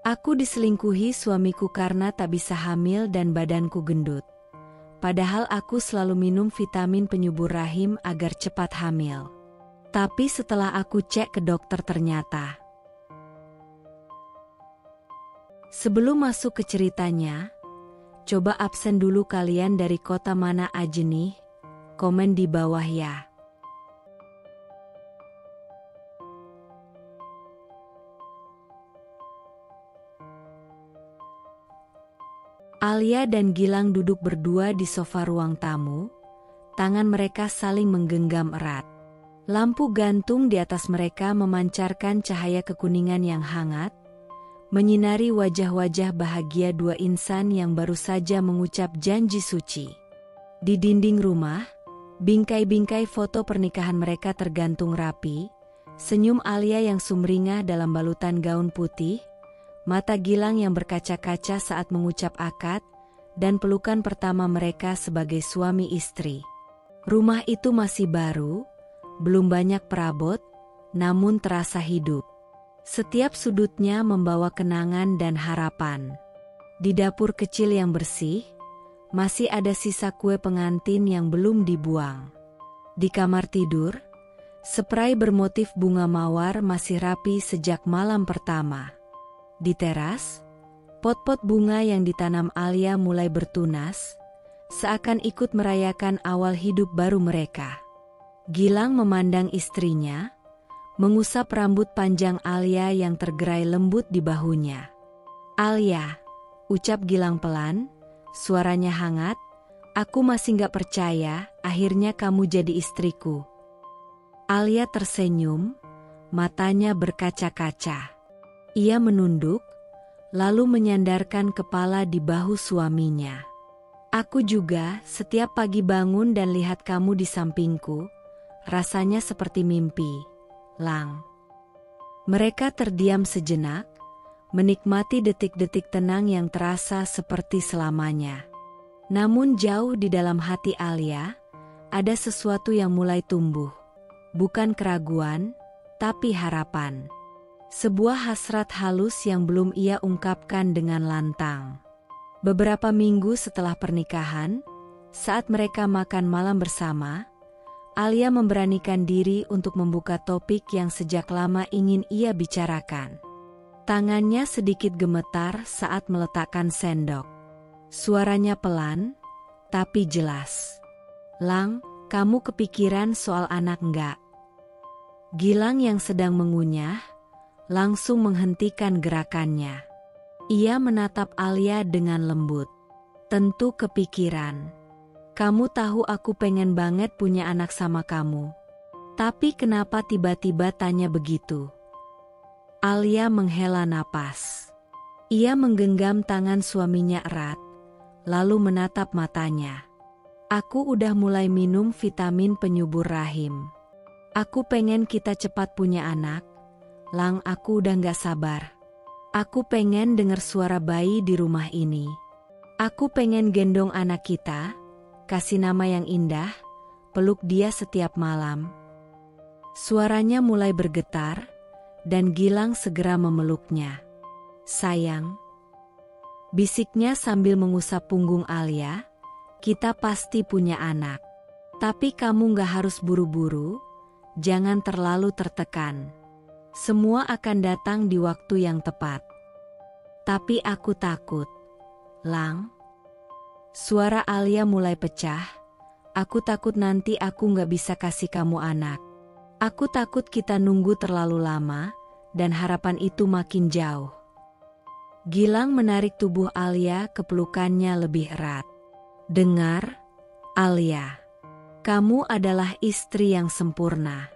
Aku diselingkuhi suamiku karena tak bisa hamil dan badanku gendut. Padahal aku selalu minum vitamin penyubur rahim agar cepat hamil. Tapi setelah aku cek ke dokter ternyata. Sebelum masuk ke ceritanya, coba absen dulu kalian dari kota mana aja nih, komen di bawah ya. Alia dan Gilang duduk berdua di sofa ruang tamu, tangan mereka saling menggenggam erat. Lampu gantung di atas mereka memancarkan cahaya kekuningan yang hangat, menyinari wajah-wajah bahagia dua insan yang baru saja mengucap janji suci. Di dinding rumah, bingkai-bingkai foto pernikahan mereka tergantung rapi, senyum Alia yang sumringah dalam balutan gaun putih, mata Gilang yang berkaca-kaca saat mengucap akad, dan pelukan pertama mereka sebagai suami istri. Rumah itu masih baru, belum banyak perabot, namun terasa hidup. Setiap sudutnya membawa kenangan dan harapan. Di dapur kecil yang bersih, masih ada sisa kue pengantin yang belum dibuang. Di kamar tidur, spray bermotif bunga mawar masih rapi sejak malam pertama. Di teras, pot-pot bunga yang ditanam Alia mulai bertunas, seakan ikut merayakan awal hidup baru mereka. Gilang memandang istrinya, mengusap rambut panjang Alia yang tergerai lembut di bahunya. "Alia," ucap Gilang pelan, suaranya hangat, "aku masih gak percaya akhirnya kamu jadi istriku." Alia tersenyum, matanya berkaca-kaca. Ia menunduk, lalu menyandarkan kepala di bahu suaminya. "Aku juga, setiap pagi bangun dan lihat kamu di sampingku, rasanya seperti mimpi, Lang." Mereka terdiam sejenak, menikmati detik-detik tenang yang terasa seperti selamanya. Namun jauh di dalam hati Alia, ada sesuatu yang mulai tumbuh. Bukan keraguan, tapi harapan. Sebuah hasrat halus yang belum ia ungkapkan dengan lantang. Beberapa minggu setelah pernikahan, saat mereka makan malam bersama, Alia memberanikan diri untuk membuka topik yang sejak lama ingin ia bicarakan. Tangannya sedikit gemetar saat meletakkan sendok. Suaranya pelan, tapi jelas. "Lang, kamu kepikiran soal anak enggak?" Gilang yang sedang mengunyah langsung menghentikan gerakannya. Ia menatap Alia dengan lembut. "Tentu kepikiran. Kamu tahu aku pengen banget punya anak sama kamu. Tapi kenapa tiba-tiba tanya begitu?" Alia menghela napas. Ia menggenggam tangan suaminya erat, lalu menatap matanya. "Aku udah mulai minum vitamin penyubur rahim. Aku pengen kita cepat punya anak. Lang, aku udah gak sabar. Aku pengen dengar suara bayi di rumah ini. Aku pengen gendong anak kita, kasih nama yang indah, peluk dia setiap malam." Suaranya mulai bergetar, dan Gilang segera memeluknya. "Sayang," bisiknya sambil mengusap punggung Alia, "kita pasti punya anak. Tapi kamu gak harus buru-buru, jangan terlalu tertekan. Semua akan datang di waktu yang tepat." "Tapi aku takut, Lang." Suara Alia mulai pecah. "Aku takut nanti aku gak bisa kasih kamu anak. Aku takut kita nunggu terlalu lama, dan harapan itu makin jauh." Gilang menarik tubuh Alia ke pelukannya lebih erat. "Dengar, Alia. Kamu adalah istri yang sempurna.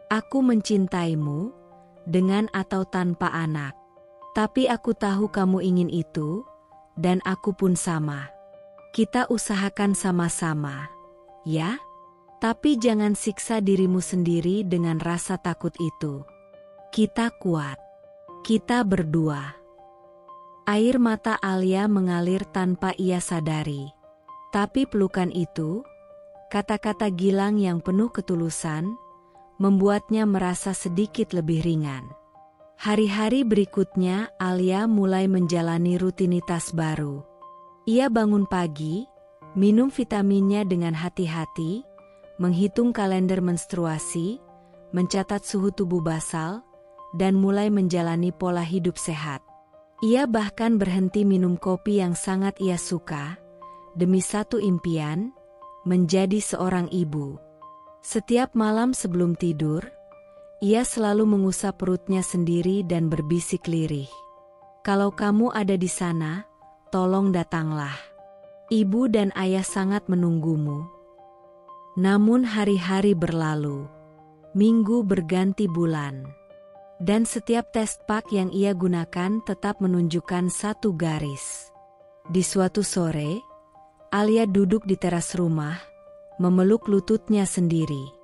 Aku mencintaimu, dengan atau tanpa anak. Tapi aku tahu kamu ingin itu, dan aku pun sama. Kita usahakan sama-sama, ya? Tapi jangan siksa dirimu sendiri dengan rasa takut itu. Kita kuat. Kita berdua." Air mata Alia mengalir tanpa ia sadari. Tapi pelukan itu, kata-kata Gilang yang penuh ketulusan, membuatnya merasa sedikit lebih ringan. Hari-hari berikutnya Alia mulai menjalani rutinitas baru. Ia bangun pagi, minum vitaminnya dengan hati-hati, menghitung kalender menstruasi, mencatat suhu tubuh basal, dan mulai menjalani pola hidup sehat. Ia bahkan berhenti minum kopi yang sangat ia suka, demi satu impian, menjadi seorang ibu. Setiap malam sebelum tidur, ia selalu mengusap perutnya sendiri dan berbisik lirih. "Kalau kamu ada di sana, tolong datanglah. Ibu dan ayah sangat menunggumu." Namun hari-hari berlalu. Minggu berganti bulan. Dan setiap test pack yang ia gunakan tetap menunjukkan satu garis. Di suatu sore, Alia duduk di teras rumah, memeluk lututnya sendiri.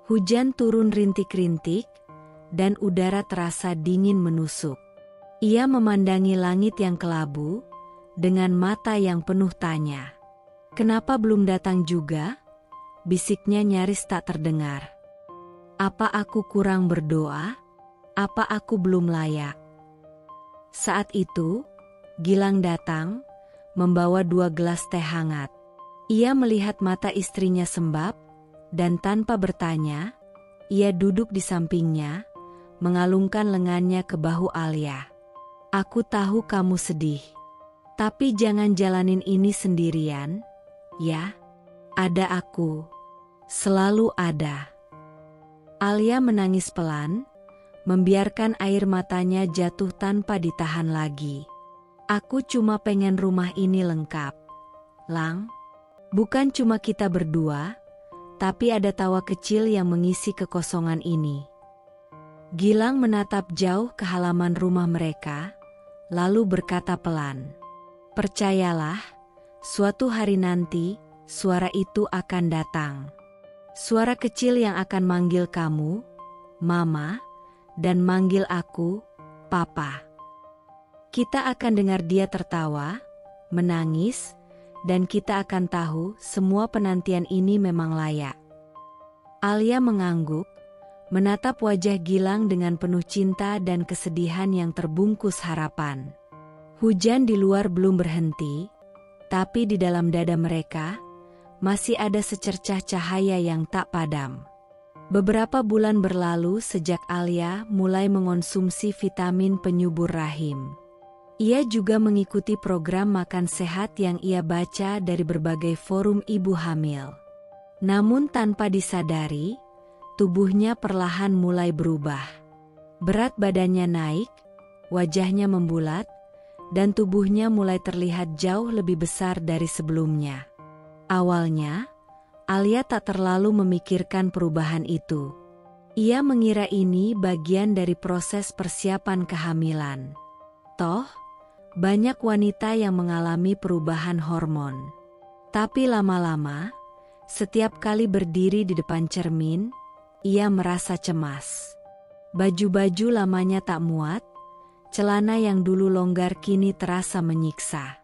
Hujan turun rintik-rintik, dan udara terasa dingin menusuk. Ia memandangi langit yang kelabu, dengan mata yang penuh tanya. "Kenapa belum datang juga?" bisiknya nyaris tak terdengar. "Apa aku kurang berdoa? Apa aku belum layak?" Saat itu, Gilang datang, membawa 2 gelas teh hangat. Ia melihat mata istrinya sembab, dan tanpa bertanya, ia duduk di sampingnya, mengalungkan lengannya ke bahu Alia. "Aku tahu kamu sedih. Tapi jangan jalanin ini sendirian, ya. Ada aku. Selalu ada." Alia menangis pelan, membiarkan air matanya jatuh tanpa ditahan lagi. "Aku cuma pengen rumah ini lengkap, Lang. Bukan cuma kita berdua, tapi ada tawa kecil yang mengisi kekosongan ini." Gilang menatap jauh ke halaman rumah mereka, lalu berkata pelan, "Percayalah, suatu hari nanti, suara itu akan datang. Suara kecil yang akan manggil kamu, Mama, dan manggil aku, Papa. Kita akan dengar dia tertawa, menangis, dan kita akan tahu semua penantian ini memang layak." Alia mengangguk, menatap wajah Gilang dengan penuh cinta dan kesedihan yang terbungkus harapan. Hujan di luar belum berhenti, tapi di dalam dada mereka masih ada secercah cahaya yang tak padam. Beberapa bulan berlalu sejak Alia mulai mengonsumsi vitamin penyubur rahim. Ia juga mengikuti program makan sehat yang ia baca dari berbagai forum ibu hamil. Namun tanpa disadari, tubuhnya perlahan mulai berubah. Berat badannya naik, wajahnya membulat, dan tubuhnya mulai terlihat jauh lebih besar dari sebelumnya. Awalnya, Alia tak terlalu memikirkan perubahan itu. Ia mengira ini bagian dari proses persiapan kehamilan. Toh, banyak wanita yang mengalami perubahan hormon. Tapi lama-lama, setiap kali berdiri di depan cermin, ia merasa cemas. Baju-baju lamanya tak muat, celana yang dulu longgar kini terasa menyiksa.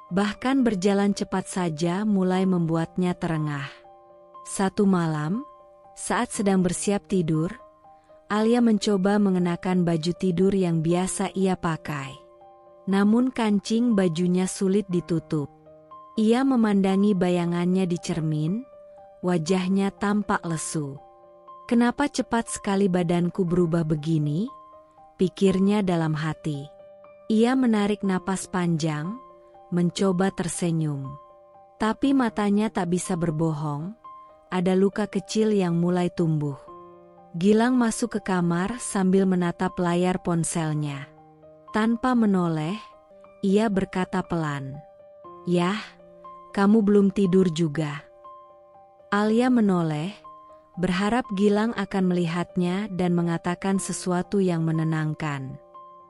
Bahkan berjalan cepat saja mulai membuatnya terengah. Satu malam, saat sedang bersiap tidur, Alia mencoba mengenakan baju tidur yang biasa ia pakai. Namun kancing bajunya sulit ditutup. Ia memandangi bayangannya di cermin, wajahnya tampak lesu. "Kenapa cepat sekali badanku berubah begini?" pikirnya dalam hati. Ia menarik napas panjang, mencoba tersenyum. Tapi matanya tak bisa berbohong, ada luka kecil yang mulai tumbuh. Gilang masuk ke kamar sambil menatap layar ponselnya. Tanpa menoleh, ia berkata pelan, "Yah, kamu belum tidur juga." Alia menoleh, berharap Gilang akan melihatnya dan mengatakan sesuatu yang menenangkan.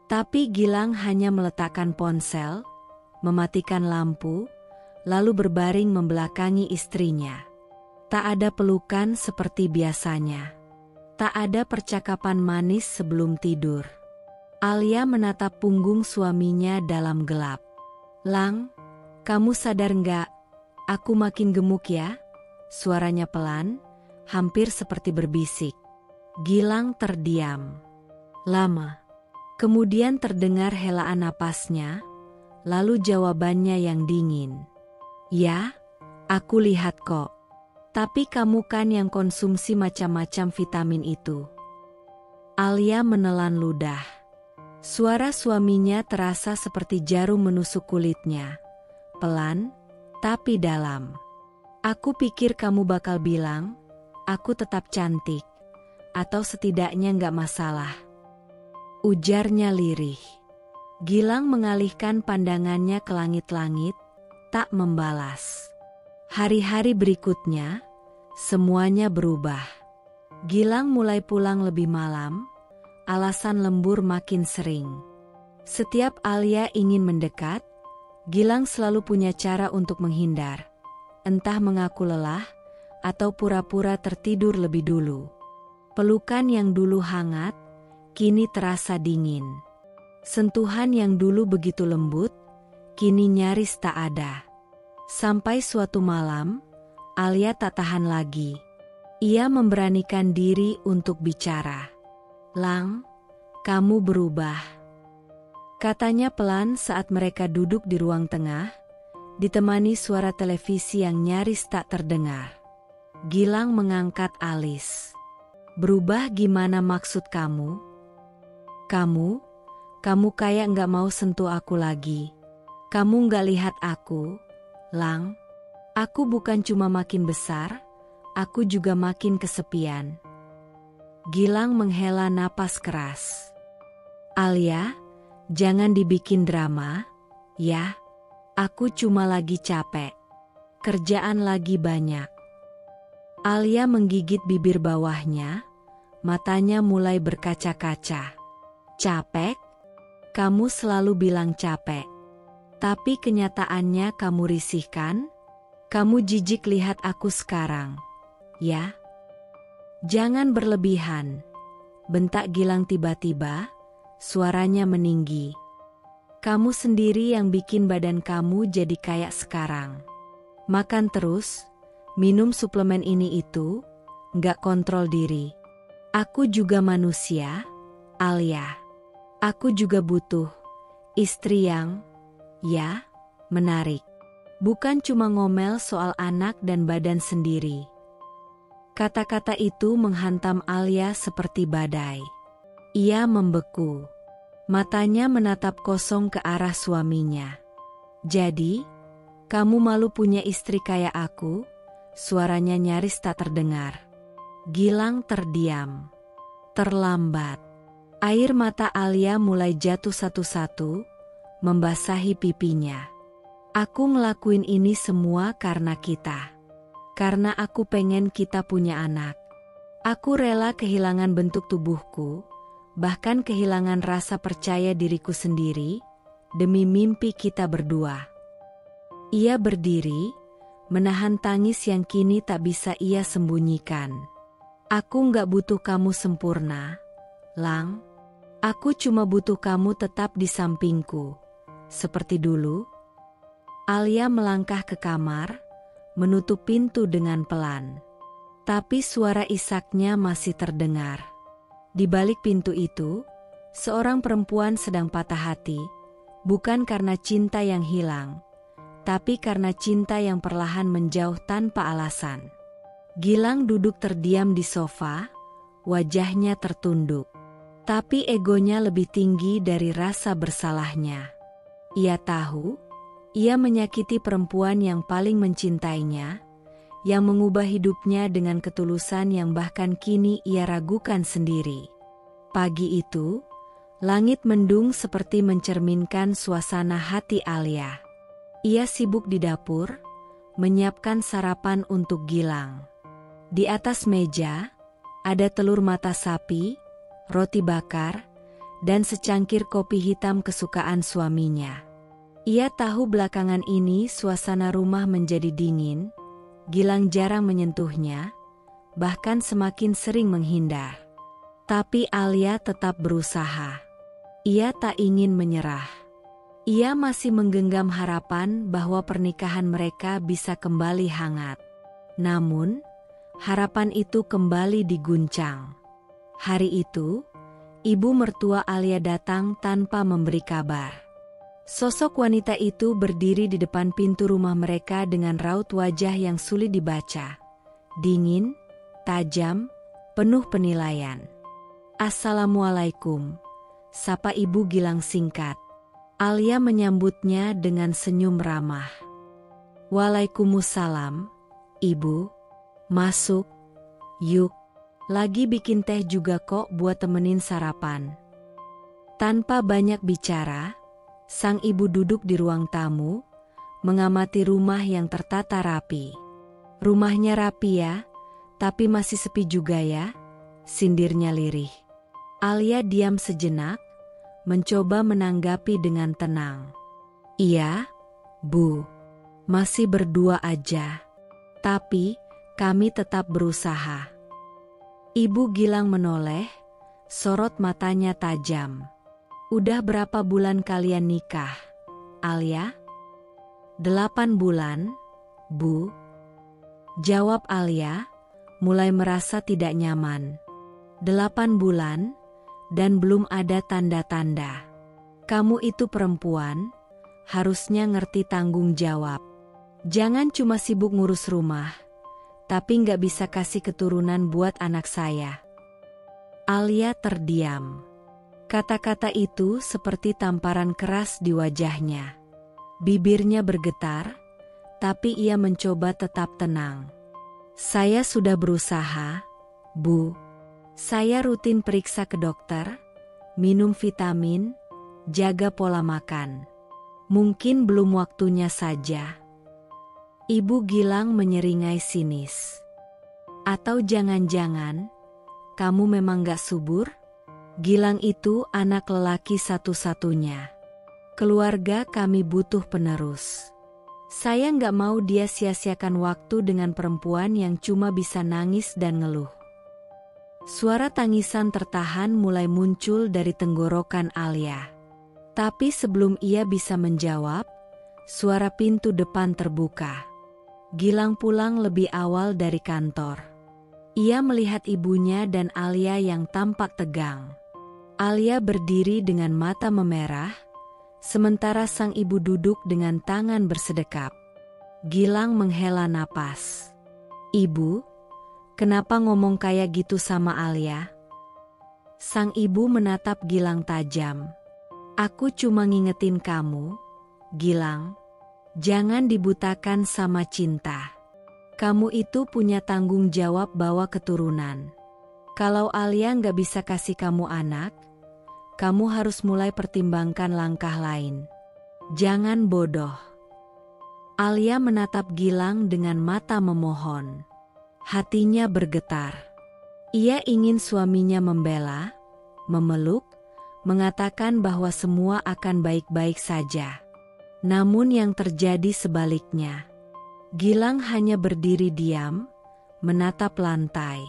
Tapi Gilang hanya meletakkan ponsel, mematikan lampu, lalu berbaring membelakangi istrinya. Tak ada pelukan seperti biasanya. Tak ada percakapan manis sebelum tidur. Alia menatap punggung suaminya dalam gelap. "Lang, kamu sadar nggak? Aku makin gemuk ya?" Suaranya pelan, hampir seperti berbisik. Gilang terdiam. Lama. Kemudian terdengar helaan napasnya, lalu jawabannya yang dingin. Ya, aku lihat kok. Tapi kamu kan yang konsumsi macam-macam vitamin itu. Alia menelan ludah. Suara suaminya terasa seperti jarum menusuk kulitnya. Pelan, tapi dalam. Aku pikir kamu bakal bilang, aku tetap cantik. Atau setidaknya nggak masalah. Ujarnya lirih. Gilang mengalihkan pandangannya ke langit-langit, tak membalas. Hari-hari berikutnya, semuanya berubah. Gilang mulai pulang lebih malam, alasan lembur makin sering. Setiap Alia ingin mendekat, Gilang selalu punya cara untuk menghindar. Entah mengaku lelah, atau pura-pura tertidur lebih dulu. Pelukan yang dulu hangat, kini terasa dingin. Sentuhan yang dulu begitu lembut, kini nyaris tak ada. Sampai suatu malam, Alia tak tahan lagi. Ia memberanikan diri untuk bicara. Lang, kamu berubah. Katanya pelan saat mereka duduk di ruang tengah, ditemani suara televisi yang nyaris tak terdengar. Gilang mengangkat alis. Berubah gimana maksud kamu? Kamu kayak nggak mau sentuh aku lagi. Kamu nggak lihat aku, Lang. Aku bukan cuma makin besar, aku juga makin kesepian. Gilang menghela napas keras. Alia, jangan dibikin drama, ya. Aku cuma lagi capek. Kerjaan lagi banyak. Alia menggigit bibir bawahnya, matanya mulai berkaca-kaca. Capek? Kamu selalu bilang capek. Tapi kenyataannya kamu risihkan? Kamu jijik lihat aku sekarang, ya? Jangan berlebihan. Bentak Gilang tiba-tiba, suaranya meninggi. Kamu sendiri yang bikin badan kamu jadi kayak sekarang. Makan terus, minum suplemen ini itu, nggak kontrol diri. Aku juga manusia, Alia. Aku juga butuh istri yang, ya, menarik. Bukan cuma ngomel soal anak dan badan sendiri. Kata-kata itu menghantam Alia seperti badai. Ia membeku. Matanya menatap kosong ke arah suaminya. Jadi, kamu malu punya istri kayak aku? Suaranya nyaris tak terdengar. Gilang terdiam. Terlambat. Air mata Alia mulai jatuh satu-satu, membasahi pipinya. Aku ngelakuin ini semua karena kita. Karena aku pengen kita punya anak. Aku rela kehilangan bentuk tubuhku, bahkan kehilangan rasa percaya diriku sendiri, demi mimpi kita berdua. Ia berdiri, menahan tangis yang kini tak bisa ia sembunyikan. Aku nggak butuh kamu sempurna, Lang. Aku cuma butuh kamu tetap di sampingku. Seperti dulu. Alia melangkah ke kamar, menutup pintu dengan pelan. Tapi suara isaknya masih terdengar. Di balik pintu itu, seorang perempuan sedang patah hati, bukan karena cinta yang hilang, tapi karena cinta yang perlahan menjauh tanpa alasan. Gilang duduk terdiam di sofa, wajahnya tertunduk. Tapi egonya lebih tinggi dari rasa bersalahnya. Ia tahu, ia menyakiti perempuan yang paling mencintainya, yang mengubah hidupnya dengan ketulusan yang bahkan kini ia ragukan sendiri. Pagi itu, langit mendung seperti mencerminkan suasana hati Alia. Ia sibuk di dapur, menyiapkan sarapan untuk Gilang. Di atas meja, ada telur mata sapi, roti bakar, dan secangkir kopi hitam kesukaan suaminya. Ia tahu belakangan ini suasana rumah menjadi dingin, Gilang jarang menyentuhnya, bahkan semakin sering menghindar. Tapi Alia tetap berusaha. Ia tak ingin menyerah. Ia masih menggenggam harapan bahwa pernikahan mereka bisa kembali hangat. Namun, harapan itu kembali diguncang. Hari itu, Ibu mertua Alia datang tanpa memberi kabar. Sosok wanita itu berdiri di depan pintu rumah mereka dengan raut wajah yang sulit dibaca. Dingin, tajam, penuh penilaian. "Assalamualaikum," sapa Ibu Gilang singkat. Alia menyambutnya dengan senyum ramah. "Waalaikumsalam, Ibu. Masuk. Yuk. Lagi bikin teh juga kok buat temenin sarapan." Tanpa banyak bicara, sang ibu duduk di ruang tamu, mengamati rumah yang tertata rapi. "Rumahnya rapi ya, tapi masih sepi juga ya," sindirnya lirih. Alia diam sejenak, mencoba menanggapi dengan tenang. "Iya, Bu. Masih berdua aja. Tapi, kami tetap berusaha." Ibu Gilang menoleh, sorot matanya tajam. "Udah berapa bulan kalian nikah, Alia?" "8 bulan, Bu," jawab Alia, mulai merasa tidak nyaman. 8 bulan, dan belum ada tanda-tanda. "Kamu itu perempuan, harusnya ngerti tanggung jawab. Jangan cuma sibuk ngurus rumah, tapi nggak bisa kasih keturunan buat anak saya." Alia terdiam. Kata-kata itu seperti tamparan keras di wajahnya. Bibirnya bergetar, tapi ia mencoba tetap tenang. "Saya sudah berusaha, Bu. Saya rutin periksa ke dokter, minum vitamin, jaga pola makan. Mungkin belum waktunya saja." Ibu Gilang menyeringai sinis. "Atau jangan-jangan, kamu memang gak subur? Gilang itu anak lelaki satu-satunya. Keluarga kami butuh penerus. Saya gak mau dia sia-siakan waktu dengan perempuan yang cuma bisa nangis dan ngeluh." Suara tangisan tertahan mulai muncul dari tenggorokan Alia. Tapi sebelum ia bisa menjawab, suara pintu depan terbuka. Gilang pulang lebih awal dari kantor. Ia melihat ibunya dan Alia yang tampak tegang. Alia berdiri dengan mata memerah, sementara sang ibu duduk dengan tangan bersedekap. Gilang menghela napas. "Ibu, kenapa ngomong kayak gitu sama Alia?" Sang ibu menatap Gilang tajam. "Aku cuma ngingetin kamu, Gilang. Jangan dibutakan sama cinta. Kamu itu punya tanggung jawab bawa keturunan. Kalau Alia nggak bisa kasih kamu anak, kamu harus mulai pertimbangkan langkah lain. Jangan bodoh." Alia menatap Gilang dengan mata memohon. Hatinya bergetar. Ia ingin suaminya membela, memeluk, mengatakan bahwa semua akan baik-baik saja. Namun yang terjadi sebaliknya. Gilang hanya berdiri diam, menatap lantai.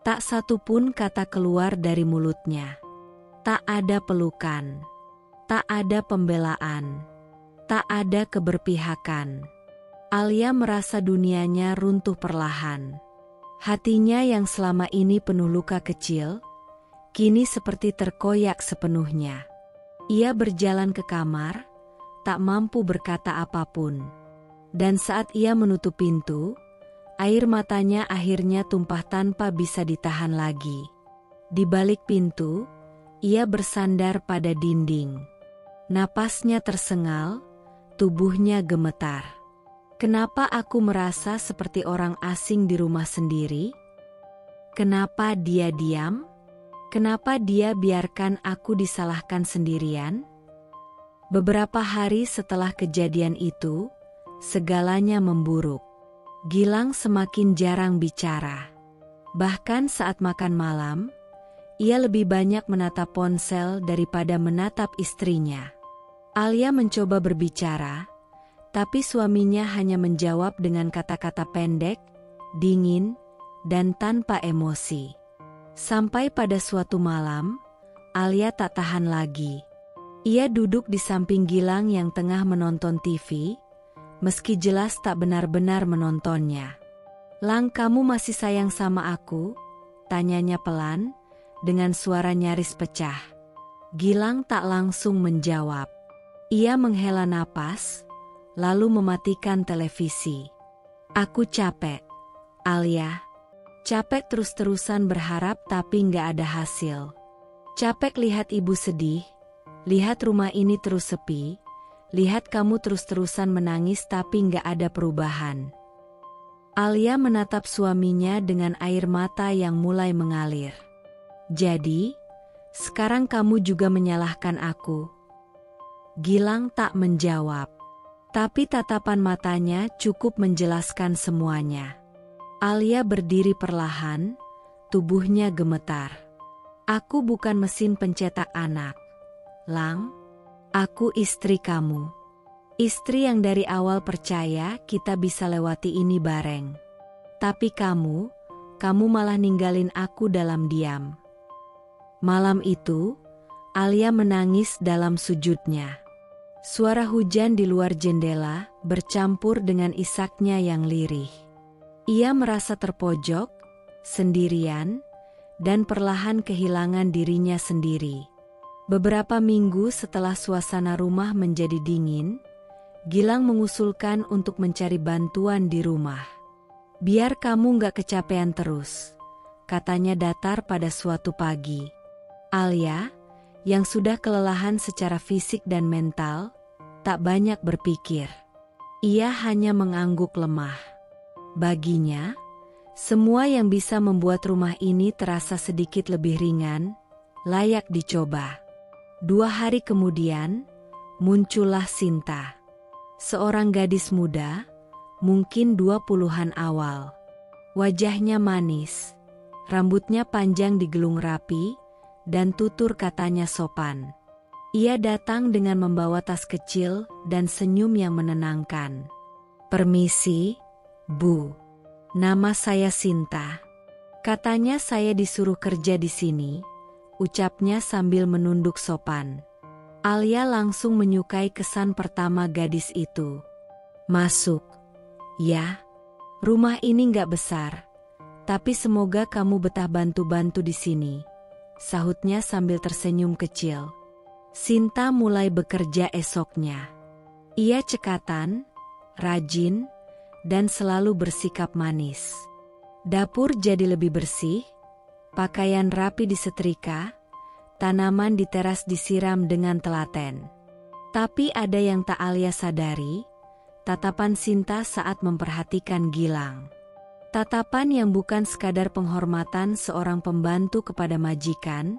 Tak satu pun kata keluar dari mulutnya. Tak ada pelukan, tak ada pembelaan, tak ada keberpihakan. Alia merasa dunianya runtuh perlahan. Hatinya yang selama ini penuh luka kecil, kini seperti terkoyak sepenuhnya. Ia berjalan ke kamar, tak mampu berkata apapun. Dan saat ia menutup pintu, air matanya akhirnya tumpah tanpa bisa ditahan lagi. Di balik pintu, ia bersandar pada dinding. Napasnya tersengal, tubuhnya gemetar. Kenapa aku merasa seperti orang asing di rumah sendiri? Kenapa dia diam? Kenapa dia biarkan aku disalahkan sendirian? Beberapa hari setelah kejadian itu, segalanya memburuk. Gilang semakin jarang bicara. Bahkan saat makan malam, ia lebih banyak menatap ponsel daripada menatap istrinya. Alia mencoba berbicara, tapi suaminya hanya menjawab dengan kata-kata pendek, dingin, dan tanpa emosi. Sampai pada suatu malam, Alia tak tahan lagi. Ia duduk di samping Gilang yang tengah menonton TV, meski jelas tak benar-benar menontonnya. "Lang, kamu masih sayang sama aku?" tanyanya pelan, dengan suara nyaris pecah. Gilang tak langsung menjawab. Ia menghela napas, lalu mematikan televisi. Aku capek, Alia. Capek terus-terusan berharap tapi nggak ada hasil. Capek lihat ibu sedih, lihat rumah ini terus sepi, lihat kamu terus-terusan menangis tapi nggak ada perubahan. Alia menatap suaminya dengan air mata yang mulai mengalir. Jadi, sekarang kamu juga menyalahkan aku? Gilang tak menjawab, tapi tatapan matanya cukup menjelaskan semuanya. Alia berdiri perlahan, tubuhnya gemetar. Aku bukan mesin pencetak anak, Lang. Aku istri kamu. Istri yang dari awal percaya kita bisa lewati ini bareng. Tapi kamu malah ninggalin aku dalam diam. Malam itu, Alia menangis dalam sujudnya. Suara hujan di luar jendela bercampur dengan isaknya yang lirih. Ia merasa terpojok, sendirian, dan perlahan kehilangan dirinya sendiri. Beberapa minggu setelah suasana rumah menjadi dingin, Gilang mengusulkan untuk mencari bantuan di rumah. Biar kamu gak kecapean terus, katanya datar pada suatu pagi. Alia, yang sudah kelelahan secara fisik dan mental, tak banyak berpikir. Ia hanya mengangguk lemah. Baginya, semua yang bisa membuat rumah ini terasa sedikit lebih ringan, layak dicoba. 2 hari kemudian, muncullah Sinta. Seorang gadis muda, mungkin 20-an awal. Wajahnya manis, rambutnya panjang digelung rapi, dan tutur katanya sopan. Ia datang dengan membawa tas kecil dan senyum yang menenangkan. Permisi, Bu. Nama saya Sinta. Katanya saya disuruh kerja di sini, ucapnya sambil menunduk sopan. Alia langsung menyukai kesan pertama gadis itu. Masuk. Ya, rumah ini nggak besar, tapi semoga kamu betah bantu-bantu di sini, sahutnya sambil tersenyum kecil. Sinta mulai bekerja esoknya. Ia cekatan, rajin, dan selalu bersikap manis. Dapur jadi lebih bersih, pakaian rapi disetrika, tanaman di teras disiram dengan telaten. Tapi ada yang tak Alia sadari, tatapan Sinta saat memperhatikan Gilang. Tatapan yang bukan sekadar penghormatan seorang pembantu kepada majikan,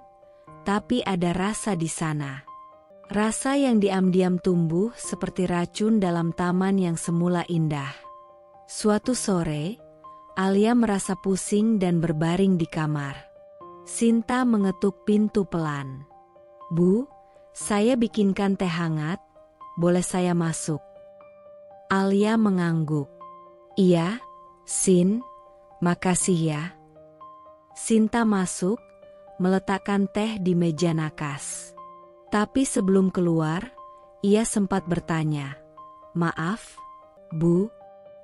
tapi ada rasa di sana. Rasa yang diam-diam tumbuh seperti racun dalam taman yang semula indah. Suatu sore, Alia merasa pusing dan berbaring di kamar. Sinta mengetuk pintu pelan. Bu, saya bikinkan teh hangat, boleh saya masuk? Alia mengangguk. Iya, Sin, makasih ya. Sinta masuk, meletakkan teh di meja nakas. Tapi sebelum keluar, ia sempat bertanya, "Maaf, Bu,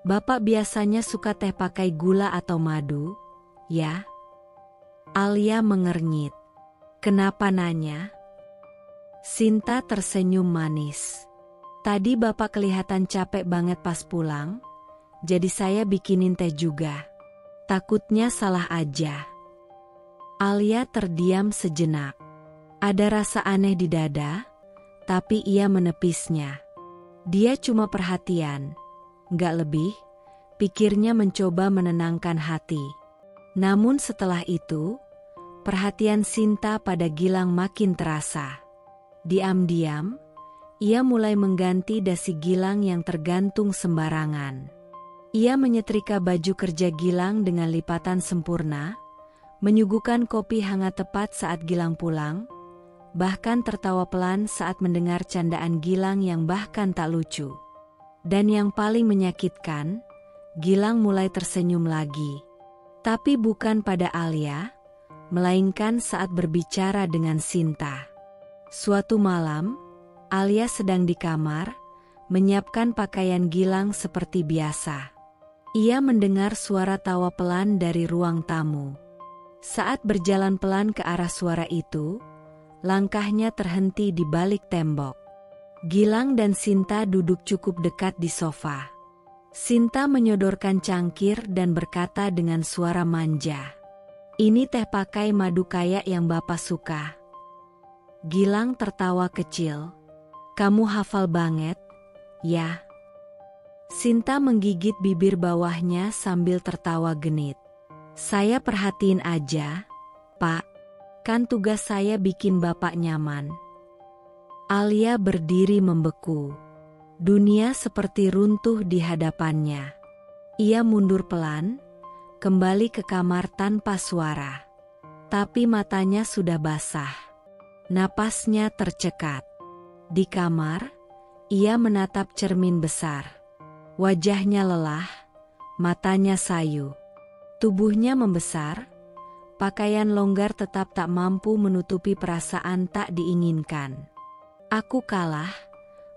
Bapak biasanya suka teh pakai gula atau madu, ya?" Alia mengernyit. Kenapa nanya? Sinta tersenyum manis. Tadi Bapak kelihatan capek banget pas pulang, jadi saya bikinin teh juga. Takutnya salah aja. Alia terdiam sejenak. Ada rasa aneh di dada, tapi ia menepisnya. Dia cuma perhatian, nggak lebih, pikirnya mencoba menenangkan hati. Namun setelah itu, perhatian Sinta pada Gilang makin terasa. Diam-diam, ia mulai mengganti dasi Gilang yang tergantung sembarangan. Ia menyetrika baju kerja Gilang dengan lipatan sempurna, menyuguhkan kopi hangat tepat saat Gilang pulang, bahkan tertawa pelan saat mendengar candaan Gilang yang bahkan tak lucu. Dan yang paling menyakitkan, Gilang mulai tersenyum lagi. Tapi bukan pada Alia, melainkan saat berbicara dengan Sinta. Suatu malam, Alia sedang di kamar, menyiapkan pakaian Gilang seperti biasa. Ia mendengar suara tawa pelan dari ruang tamu. Saat berjalan pelan ke arah suara itu, langkahnya terhenti di balik tembok. Gilang dan Sinta duduk cukup dekat di sofa. Sinta menyodorkan cangkir dan berkata dengan suara manja, "Ini teh pakai madu kayak yang Bapak suka." Gilang tertawa kecil. "Kamu hafal banget, ya?" Sinta menggigit bibir bawahnya sambil tertawa genit. "Saya perhatiin aja, Pak. Kan tugas saya bikin Bapak nyaman." Alia berdiri membeku. Dunia seperti runtuh di hadapannya. Ia mundur pelan, kembali ke kamar tanpa suara. Tapi matanya sudah basah. Napasnya tercekat. Di kamar, ia menatap cermin besar. Wajahnya lelah, matanya sayu. Tubuhnya membesar, pakaian longgar tetap tak mampu menutupi perasaan tak diinginkan. Aku kalah,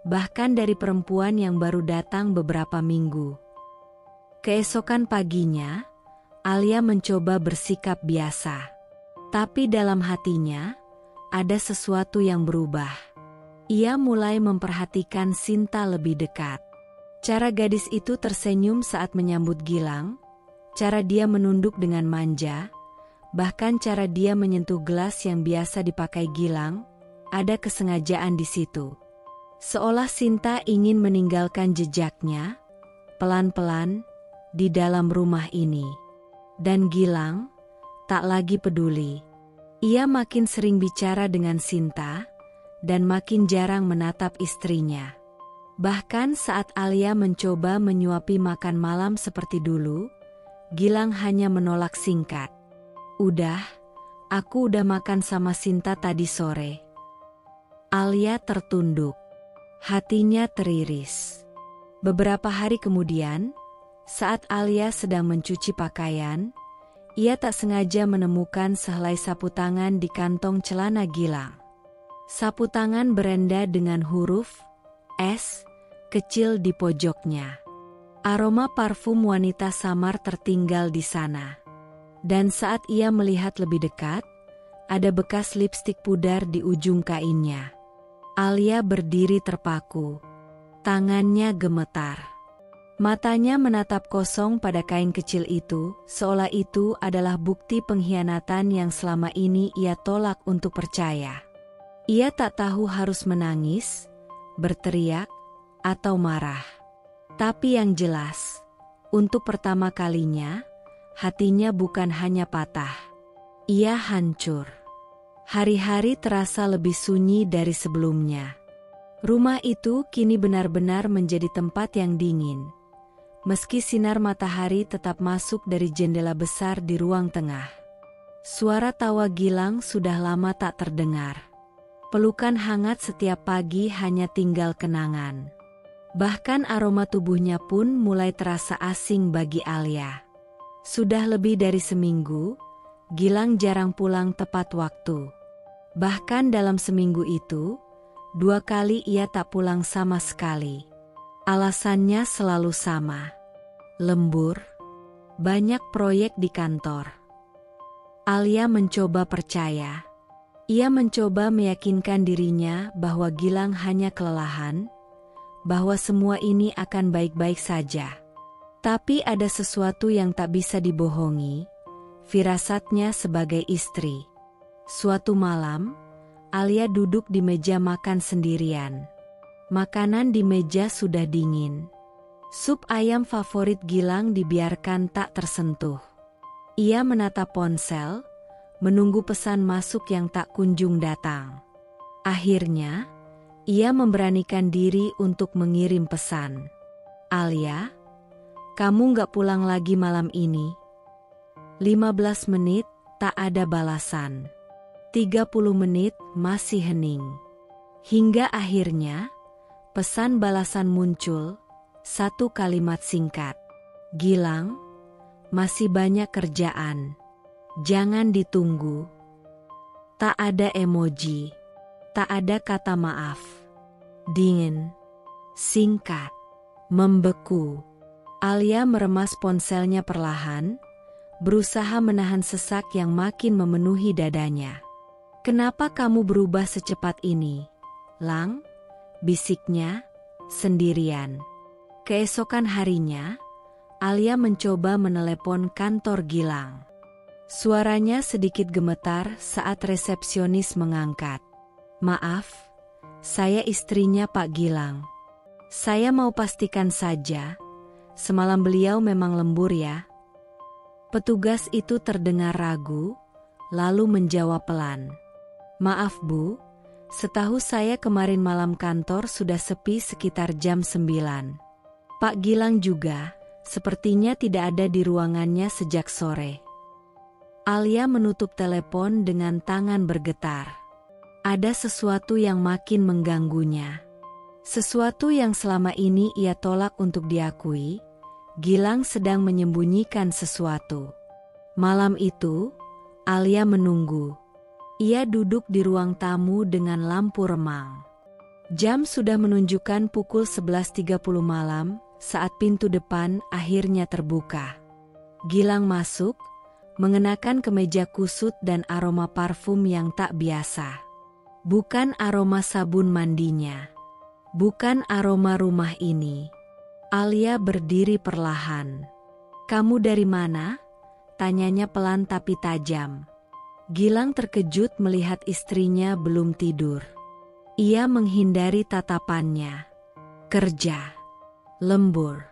bahkan dari perempuan yang baru datang beberapa minggu. Keesokan paginya, Alia mencoba bersikap biasa. Tapi dalam hatinya, ada sesuatu yang berubah. Ia mulai memperhatikan Sinta lebih dekat. Cara gadis itu tersenyum saat menyambut Gilang, cara dia menunduk dengan manja, bahkan cara dia menyentuh gelas yang biasa dipakai Gilang, ada kesengajaan di situ. Seolah Sinta ingin meninggalkan jejaknya, pelan-pelan, di dalam rumah ini. Dan Gilang, tak lagi peduli. Ia makin sering bicara dengan Sinta, dan makin jarang menatap istrinya. Bahkan saat Alia mencoba menyuapi makan malam seperti dulu, Gilang hanya menolak singkat. "Udah, aku udah makan sama Sinta tadi sore." Alia tertunduk. Hatinya teriris. Beberapa hari kemudian, saat Alia sedang mencuci pakaian, ia tak sengaja menemukan sehelai sapu tangan di kantong celana Gilang. Sapu tangan berenda dengan huruf S kecil di pojoknya. Aroma parfum wanita samar tertinggal di sana. Dan saat ia melihat lebih dekat, ada bekas lipstik pudar di ujung kainnya. Alia berdiri terpaku. Tangannya gemetar. Matanya menatap kosong pada kain kecil itu, seolah itu adalah bukti pengkhianatan yang selama ini ia tolak untuk percaya. Ia tak tahu harus menangis, berteriak, atau marah. Tapi yang jelas, untuk pertama kalinya, hatinya bukan hanya patah. Ia hancur. Hari-hari terasa lebih sunyi dari sebelumnya. Rumah itu kini benar-benar menjadi tempat yang dingin. Meski sinar matahari tetap masuk dari jendela besar di ruang tengah. Suara tawa Gilang sudah lama tak terdengar. Pelukan hangat setiap pagi hanya tinggal kenangan. Bahkan aroma tubuhnya pun mulai terasa asing bagi Alia. Sudah lebih dari seminggu, Gilang jarang pulang tepat waktu. Bahkan dalam seminggu itu, 2 kali ia tak pulang sama sekali. Alasannya selalu sama. Lembur, banyak proyek di kantor. Alia mencoba percaya. Ia mencoba meyakinkan dirinya bahwa Gilang hanya kelelahan, bahwa semua ini akan baik-baik saja. Tapi ada sesuatu yang tak bisa dibohongi, firasatnya sebagai istri. Suatu malam, Alia duduk di meja makan sendirian. Makanan di meja sudah dingin. Sup ayam favorit Gilang dibiarkan tak tersentuh. Ia menatap ponsel, menunggu pesan masuk yang tak kunjung datang. Akhirnya, ia memberanikan diri untuk mengirim pesan. "Alia, kamu nggak pulang lagi malam ini?" 15 menit, tak ada balasan. 30 menit, masih hening. Hingga akhirnya, pesan balasan muncul, 1 kalimat singkat. "Gilang, masih banyak kerjaan. Jangan ditunggu." Tak ada emoji. Tak ada kata maaf. Dingin. Singkat. Membeku. Alia meremas ponselnya perlahan, berusaha menahan sesak yang makin memenuhi dadanya. "Kenapa kamu berubah secepat ini, Lang?" bisiknya, sendirian. Keesokan harinya, Alia mencoba menelepon kantor Gilang. Suaranya sedikit gemetar saat resepsionis mengangkat. "Maaf, saya istrinya Pak Gilang. Saya mau pastikan saja, semalam beliau memang lembur ya?" Petugas itu terdengar ragu, lalu menjawab pelan. "Maaf Bu, setahu saya kemarin malam kantor sudah sepi sekitar jam 9. Pak Gilang juga, sepertinya tidak ada di ruangannya sejak sore." Alia menutup telepon dengan tangan bergetar. Ada sesuatu yang makin mengganggunya. Sesuatu yang selama ini ia tolak untuk diakui. Gilang sedang menyembunyikan sesuatu. Malam itu, Alia menunggu. Ia duduk di ruang tamu dengan lampu remang. Jam sudah menunjukkan pukul 11.30 malam saat pintu depan akhirnya terbuka. Gilang masuk, mengenakan kemeja kusut dan aroma parfum yang tak biasa. Bukan aroma sabun mandinya. Bukan aroma rumah ini. Alia berdiri perlahan. "Kamu dari mana?" tanyanya pelan tapi tajam. Gilang terkejut melihat istrinya belum tidur. Ia menghindari tatapannya. "Kerja. Lembur."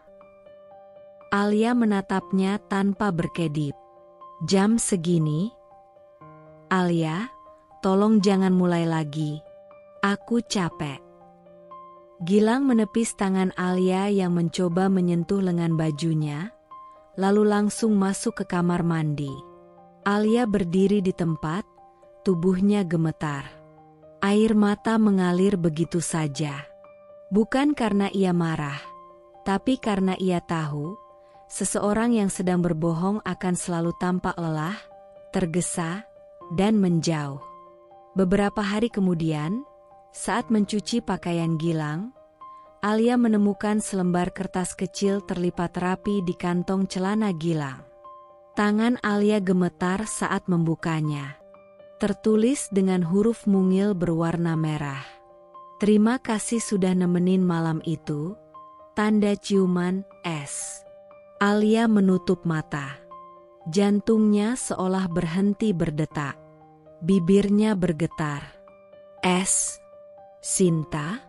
Alia menatapnya tanpa berkedip. "Jam segini?" "Alia, tolong jangan mulai lagi. Aku capek." Gilang menepis tangan Alia yang mencoba menyentuh lengan bajunya, lalu langsung masuk ke kamar mandi. Alia berdiri di tempat, tubuhnya gemetar. Air mata mengalir begitu saja. Bukan karena ia marah, tapi karena ia tahu, seseorang yang sedang berbohong akan selalu tampak lelah, tergesa, dan menjauh. Beberapa hari kemudian, saat mencuci pakaian Gilang, Alia menemukan selembar kertas kecil terlipat rapi di kantong celana Gilang. Tangan Alia gemetar saat membukanya. Tertulis dengan huruf mungil berwarna merah. "Terima kasih sudah nemenin malam itu. Tanda ciuman S." Alia menutup mata. Jantungnya seolah berhenti berdetak. Bibirnya bergetar. "S. Sinta?"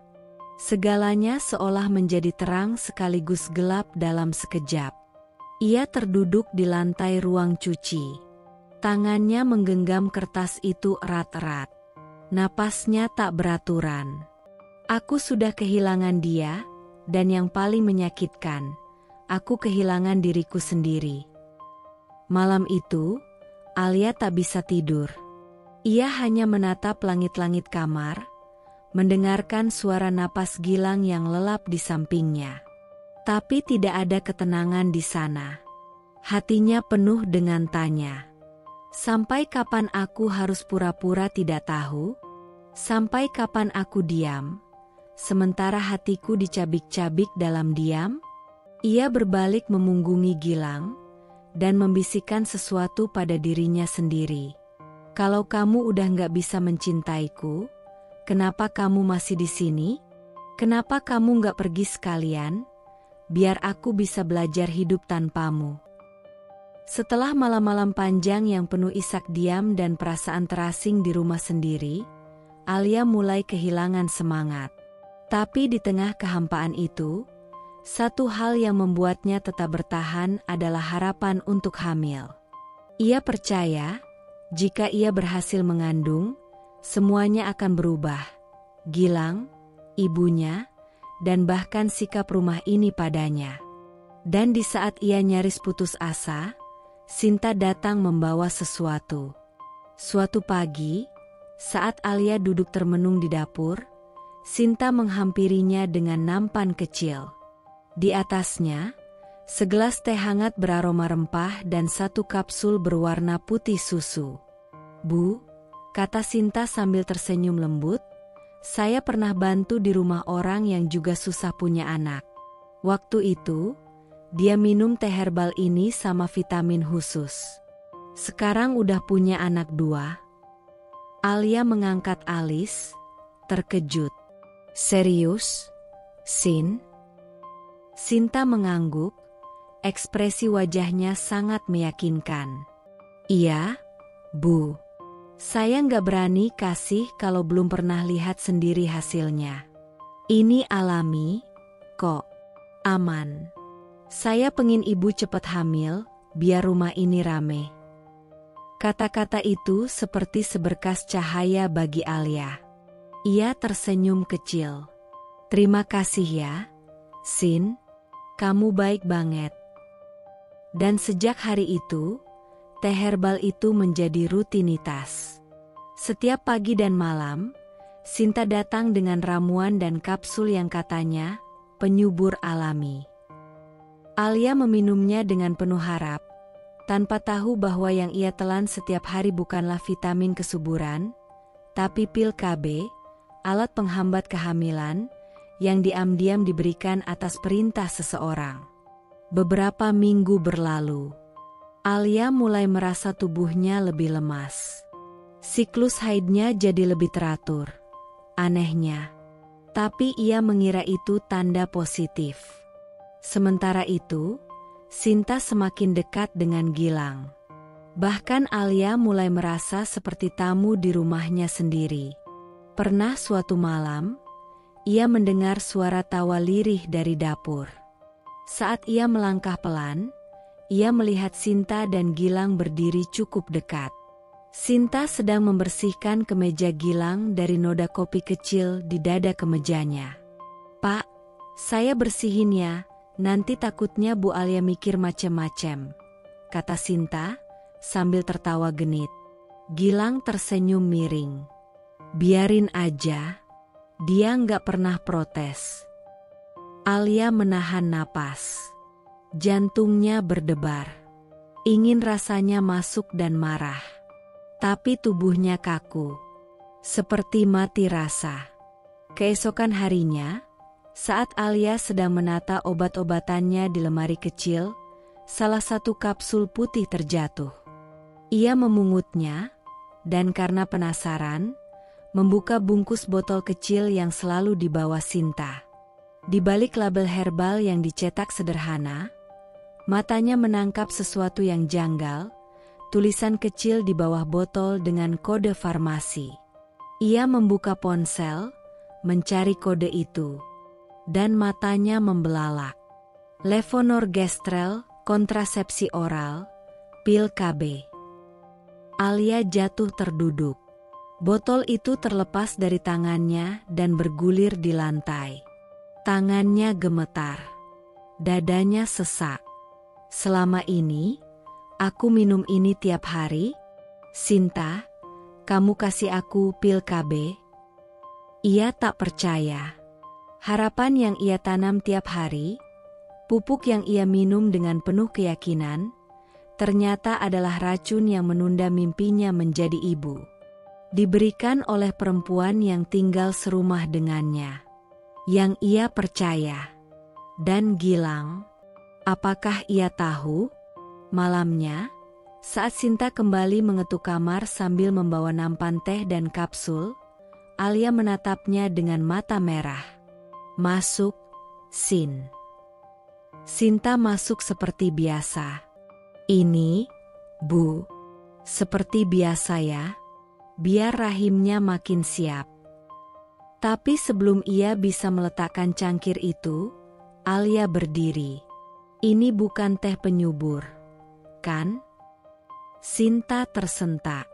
Segalanya seolah menjadi terang sekaligus gelap dalam sekejap. Ia terduduk di lantai ruang cuci. Tangannya menggenggam kertas itu erat-erat. Napasnya tak beraturan. "Aku sudah kehilangan dia, dan yang paling menyakitkan, aku kehilangan diriku sendiri." Malam itu, Alia tak bisa tidur. Ia hanya menatap langit-langit kamar, mendengarkan suara napas Gilang yang lelap di sampingnya. Tapi tidak ada ketenangan di sana. Hatinya penuh dengan tanya. Sampai kapan aku harus pura-pura tidak tahu? Sampai kapan aku diam? Sementara hatiku dicabik-cabik dalam diam? Ia berbalik memunggungi Gilang dan membisikkan sesuatu pada dirinya sendiri. "Kalau kamu udah nggak bisa mencintaiku, kenapa kamu masih di sini? Kenapa kamu nggak pergi sekalian? Biar aku bisa belajar hidup tanpamu." Setelah malam-malam panjang yang penuh isak diam dan perasaan terasing di rumah sendiri, Alia mulai kehilangan semangat. Tapi di tengah kehampaan itu, satu hal yang membuatnya tetap bertahan adalah harapan untuk hamil. Ia percaya, jika ia berhasil mengandung, semuanya akan berubah. Gilang, ibunya, dan bahkan sikap rumah ini padanya. Dan di saat ia nyaris putus asa, Sinta datang membawa sesuatu. Suatu pagi, saat Alia duduk termenung di dapur, Sinta menghampirinya dengan nampan kecil. Di atasnya, segelas teh hangat beraroma rempah dan satu kapsul berwarna putih susu. "Bu," kata Sinta sambil tersenyum lembut, "saya pernah bantu di rumah orang yang juga susah punya anak. Waktu itu, Dia minum teh herbal ini sama vitamin khusus. Sekarang udah punya anak 2. Alia mengangkat alis, terkejut. Serius, Sin? Sinta mengangguk, ekspresi wajahnya sangat meyakinkan. Iya, Bu. Saya nggak berani kasih kalau belum pernah lihat sendiri hasilnya. Ini alami, kok. Aman. Saya pengen ibu cepat hamil, biar rumah ini rame. Kata-kata itu seperti seberkas cahaya bagi Alia. Ia tersenyum kecil. Terima kasih ya, Sin. Kamu baik banget. Dan sejak hari itu, teh herbal itu menjadi rutinitas. Setiap pagi dan malam, Sinta datang dengan ramuan dan kapsul yang katanya penyubur alami. Alia meminumnya dengan penuh harap, tanpa tahu bahwa yang ia telan setiap hari bukanlah vitamin kesuburan, tapi pil KB, alat penghambat kehamilan, yang diam-diam diberikan atas perintah seseorang. Beberapa minggu berlalu. Alia mulai merasa tubuhnya lebih lemas. Siklus haidnya jadi lebih teratur. Anehnya. Tapi ia mengira itu tanda positif. Sementara itu, Sinta semakin dekat dengan Gilang. Bahkan Alia mulai merasa seperti tamu di rumahnya sendiri. Pernah suatu malam, ia mendengar suara tawa lirih dari dapur. Saat ia melangkah pelan, ia melihat Sinta dan Gilang berdiri cukup dekat. Sinta sedang membersihkan kemeja Gilang dari noda kopi kecil di dada kemejanya. "Pak, saya bersihin ya, nanti takutnya Bu Alia mikir macem-macem," kata Sinta sambil tertawa genit. Gilang tersenyum miring. "Biarin aja, dia nggak pernah protes." Alia menahan napas. Jantungnya berdebar. Ingin rasanya masuk dan marah. Tapi tubuhnya kaku. Seperti mati rasa. Keesokan harinya, saat Alia sedang menata obat-obatannya di lemari kecil, salah satu kapsul putih terjatuh. Ia memungutnya, dan karena penasaran, membuka bungkus botol kecil yang selalu dibawa Sinta. Di balik label herbal yang dicetak sederhana, matanya menangkap sesuatu yang janggal, tulisan kecil di bawah botol dengan kode farmasi. Ia membuka ponsel, mencari kode itu, dan matanya membelalak. Levonorgestrel, kontrasepsi oral, pil KB. Alia jatuh terduduk. Botol itu terlepas dari tangannya dan bergulir di lantai. Tangannya gemetar. Dadanya sesak. "Selama ini, aku minum ini tiap hari? Sinta, kamu kasih aku pil KB?" Ia tak percaya. Harapan yang ia tanam tiap hari, pupuk yang ia minum dengan penuh keyakinan, ternyata adalah racun yang menunda mimpinya menjadi ibu. Diberikan oleh perempuan yang tinggal serumah dengannya. Yang ia percaya. Dan Gilang, apakah ia tahu? Malamnya, saat Sinta kembali mengetuk kamar sambil membawa nampan teh dan kapsul, Alia menatapnya dengan mata merah. "Masuk, Sin." Sinta masuk seperti biasa. "Ini, Bu, seperti biasa ya, biar rahimnya makin siap." Tapi sebelum ia bisa meletakkan cangkir itu, Alia berdiri. "Ini bukan teh penyubur, kan?" Sinta tersentak.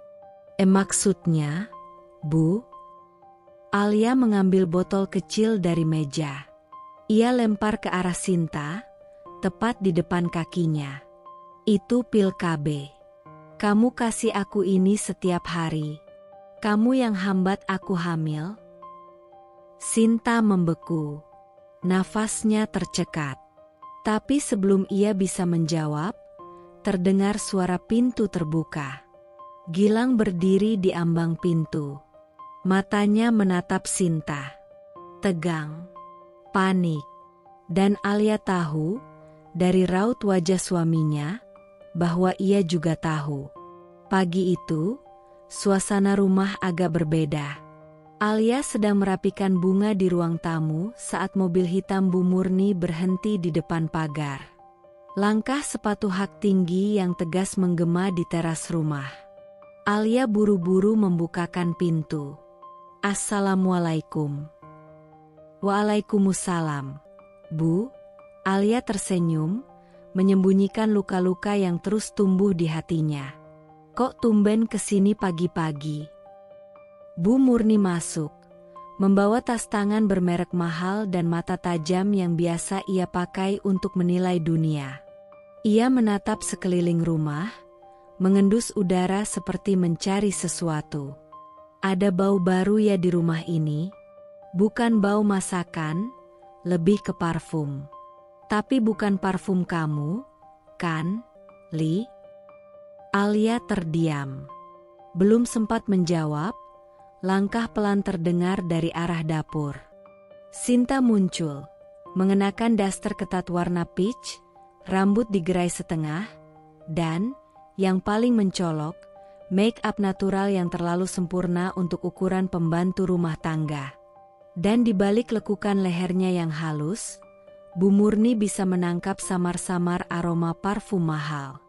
Maksudnya, Bu?" Alia mengambil botol kecil dari meja. Ia lempar ke arah Sinta, tepat di depan kakinya. "Itu pil KB. Kamu kasih aku ini setiap hari. Kamu yang hambat aku hamil." Sinta membeku. Nafasnya tercekat. Tapi sebelum ia bisa menjawab, terdengar suara pintu terbuka. Gilang berdiri di ambang pintu. Matanya menatap Sinta. Tegang. Panik. Dan Alia tahu, Dari raut wajah suaminya, bahwa ia juga tahu. Pagi itu, suasana rumah agak berbeda. Alia sedang merapikan bunga di ruang tamu saat mobil hitam Bu Murni berhenti di depan pagar. Langkah sepatu hak tinggi yang tegas menggema di teras rumah. Alia buru-buru membukakan pintu. Assalamualaikum. Waalaikumsalam. Bu. Alia tersenyum, menyembunyikan luka-luka yang terus tumbuh di hatinya. Kok tumben kesini pagi-pagi? Bu Murni masuk, membawa tas tangan bermerek mahal dan mata tajam yang biasa ia pakai untuk menilai dunia. Ia menatap sekeliling rumah, mengendus udara seperti mencari sesuatu. Ada bau baru ya di rumah ini? Bukan bau masakan, lebih ke parfum. Tapi bukan parfum kamu, kan, Li? Alia terdiam. Belum sempat menjawab, langkah pelan terdengar dari arah dapur. Sinta muncul, mengenakan daster ketat warna peach, rambut digerai setengah, dan, yang paling mencolok, make up natural yang terlalu sempurna untuk ukuran pembantu rumah tangga. Dan di balik lekukan lehernya yang halus, Bu Murni bisa menangkap samar-samar aroma parfum mahal.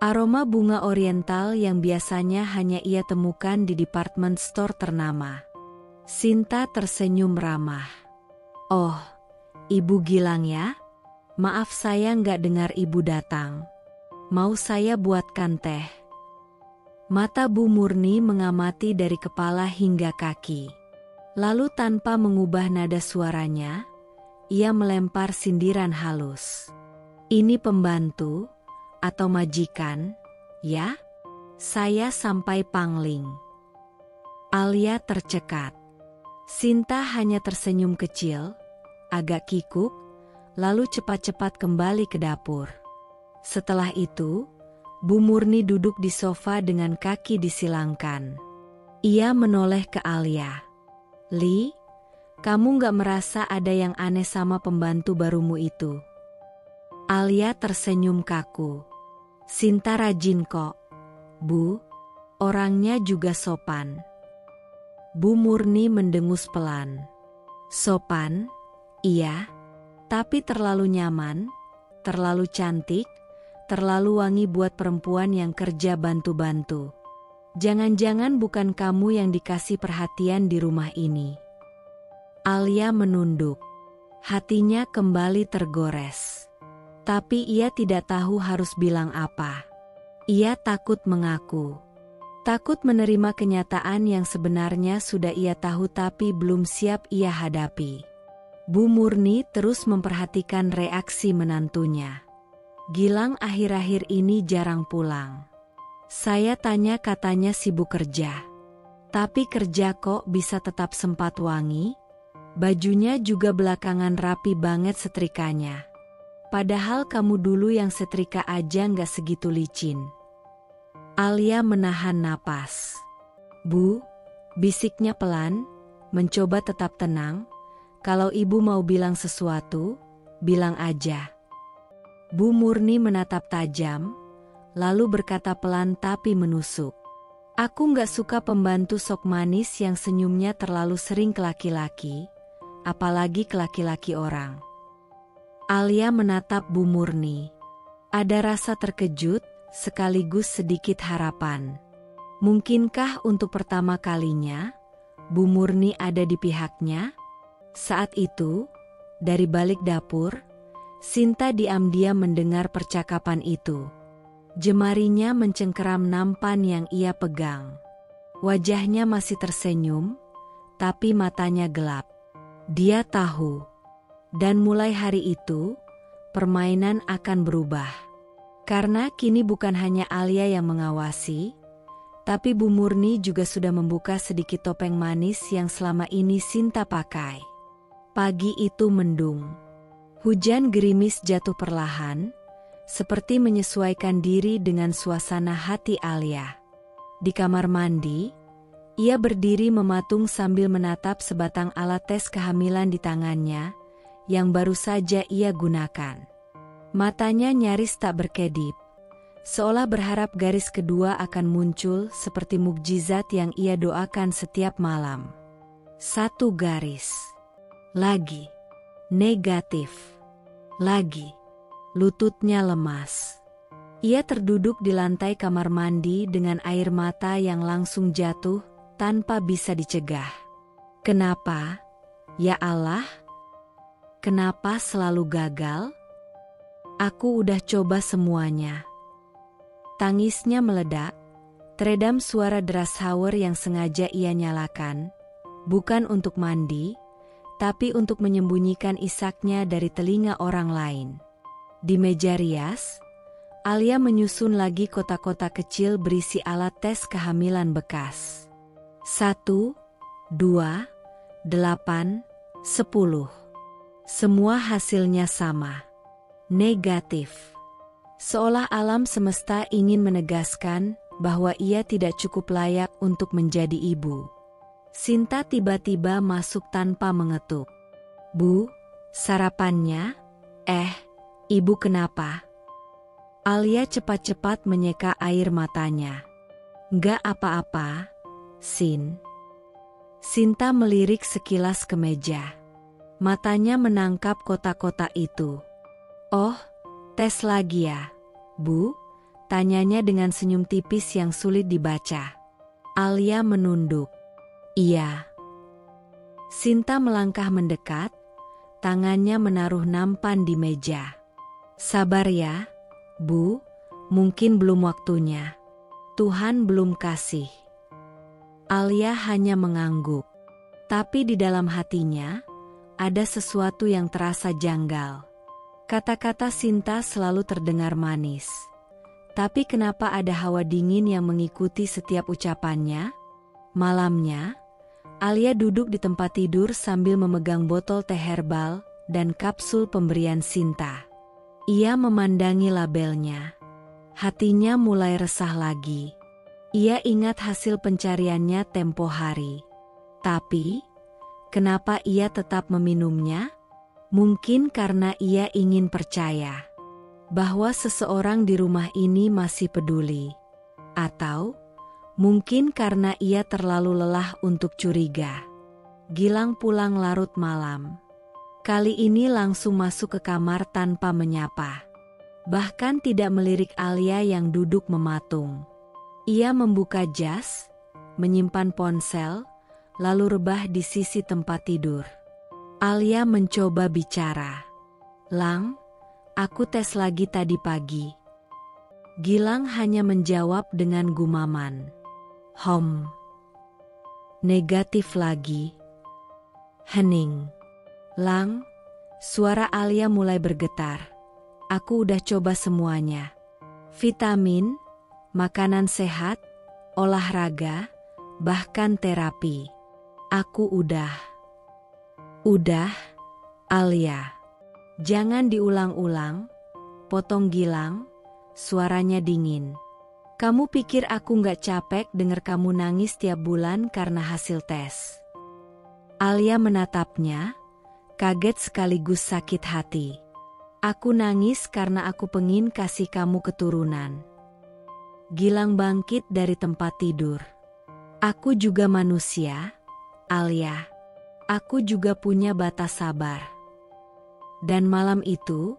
Aroma bunga oriental yang biasanya hanya ia temukan di department store ternama. Sinta tersenyum ramah. Oh, Ibu Gilang ya? Maaf saya nggak dengar Ibu datang. Mau saya buatkan teh? Mata Bu Murni mengamati dari kepala hingga kaki. Lalu tanpa mengubah nada suaranya, ia melempar sindiran halus. Ini pembantu, atau majikan, ya? Saya sampai pangling. Alia tercekat. Sinta hanya tersenyum kecil, agak kikuk, lalu cepat-cepat kembali ke dapur. Setelah itu, Bu Murni duduk di sofa dengan kaki disilangkan. Ia menoleh ke Alia. Li, kamu gak merasa ada yang aneh sama pembantu barumu itu? Alia tersenyum kaku. Sinta rajin kok, Bu. Orangnya juga sopan. Bu Murni mendengus pelan. Sopan, iya. Tapi terlalu nyaman, terlalu cantik, terlalu wangi buat perempuan yang kerja bantu-bantu. Jangan-jangan bukan kamu yang dikasih perhatian di rumah ini. Alia menunduk. Hatinya kembali tergores. Tapi ia tidak tahu harus bilang apa. Ia takut mengaku. Takut menerima kenyataan yang sebenarnya sudah ia tahu tapi belum siap ia hadapi. Bu Murni terus memperhatikan reaksi menantunya. Gilang akhir-akhir ini jarang pulang. Saya tanya katanya sibuk kerja. Tapi kerja kok bisa tetap sempat wangi? Bajunya juga belakangan rapi banget setrikanya. Padahal kamu dulu yang setrika aja nggak segitu licin. Alia menahan napas. Bu, bisiknya pelan, mencoba tetap tenang. Kalau ibu mau bilang sesuatu, bilang aja. Bu Murni menatap tajam, lalu berkata pelan tapi menusuk. Aku nggak suka pembantu sok manis yang senyumnya terlalu sering ke laki-laki, apalagi ke laki-laki orang. Alia menatap Bu Murni. Ada rasa terkejut, sekaligus sedikit harapan. Mungkinkah untuk pertama kalinya, Bu Murni ada di pihaknya? Saat itu, dari balik dapur, Sinta diam-diam mendengar percakapan itu. Jemarinya mencengkeram nampan yang ia pegang. Wajahnya masih tersenyum, tapi matanya gelap. Dia tahu. Dan mulai hari itu, permainan akan berubah. Karena kini bukan hanya Alia yang mengawasi, tapi Bu Murni juga sudah membuka sedikit topeng manis yang selama ini Sinta pakai. Pagi itu mendung. Hujan gerimis jatuh perlahan, seperti menyesuaikan diri dengan suasana hati Alia. Di kamar mandi, ia berdiri mematung sambil menatap sebatang alat tes kehamilan di tangannya, yang baru saja ia gunakan. Matanya nyaris tak berkedip, seolah berharap garis kedua akan muncul seperti mukjizat yang ia doakan setiap malam. 1 garis. Lagi. Negatif. Lagi. Lututnya lemas. Ia terduduk di lantai kamar mandi dengan air mata yang langsung jatuh tanpa bisa dicegah. Kenapa? Ya Allah? Kenapa selalu gagal? Aku udah coba semuanya. Tangisnya meledak, teredam suara deras shower yang sengaja ia nyalakan, bukan untuk mandi, tapi untuk menyembunyikan isaknya dari telinga orang lain. Di meja rias, Alia menyusun lagi kotak-kotak kecil berisi alat tes kehamilan bekas. 1, 2, 8, 10. Semua hasilnya sama. Negatif. Seolah alam semesta ingin menegaskan bahwa ia tidak cukup layak untuk menjadi ibu. Sinta tiba-tiba masuk tanpa mengetuk. Bu, sarapannya? Ibu kenapa? Alia cepat-cepat menyeka air matanya. Nggak apa-apa, Sin. Sinta melirik sekilas ke meja. Matanya menangkap kotak-kotak itu. Oh, tes lagi ya, Bu? Tanyanya dengan senyum tipis yang sulit dibaca. Alia menunduk. Iya. Sinta melangkah mendekat, tangannya menaruh nampan di meja. Sabar ya, Bu, mungkin belum waktunya. Tuhan belum kasih. Alia hanya mengangguk. Tapi di dalam hatinya, ada sesuatu yang terasa janggal. Kata-kata Sinta selalu terdengar manis. Tapi kenapa ada hawa dingin yang mengikuti setiap ucapannya? Malamnya, Alia duduk di tempat tidur sambil memegang botol teh herbal dan kapsul pemberian Sinta. Ia memandangi labelnya. Hatinya mulai resah lagi. Ia ingat hasil pencariannya tempo hari. Tapi, kenapa ia tetap meminumnya? Mungkin karena ia ingin percaya bahwa seseorang di rumah ini masih peduli. Atau mungkin karena ia terlalu lelah untuk curiga. Gilang pulang larut malam. Kali ini langsung masuk ke kamar tanpa menyapa. Bahkan tidak melirik Alia yang duduk mematung. Ia membuka jas, menyimpan ponsel, lalu rebah di sisi tempat tidur. Alia mencoba bicara. Lang, aku tes lagi tadi pagi. Gilang hanya menjawab dengan gumaman. Negatif lagi. Hening. Lang, suara Alia mulai bergetar. Aku udah coba semuanya. Vitamin, makanan sehat, olahraga, bahkan terapi. Aku udah, Alia. Jangan diulang-ulang, potong Gilang, suaranya dingin. Kamu pikir aku nggak capek dengar kamu nangis tiap bulan karena hasil tes? Alia menatapnya, kaget sekaligus sakit hati. Aku nangis karena aku pengin kasih kamu keturunan. Gilang bangkit dari tempat tidur. Aku juga manusia, Alia. Aku juga punya batas sabar. Dan malam itu,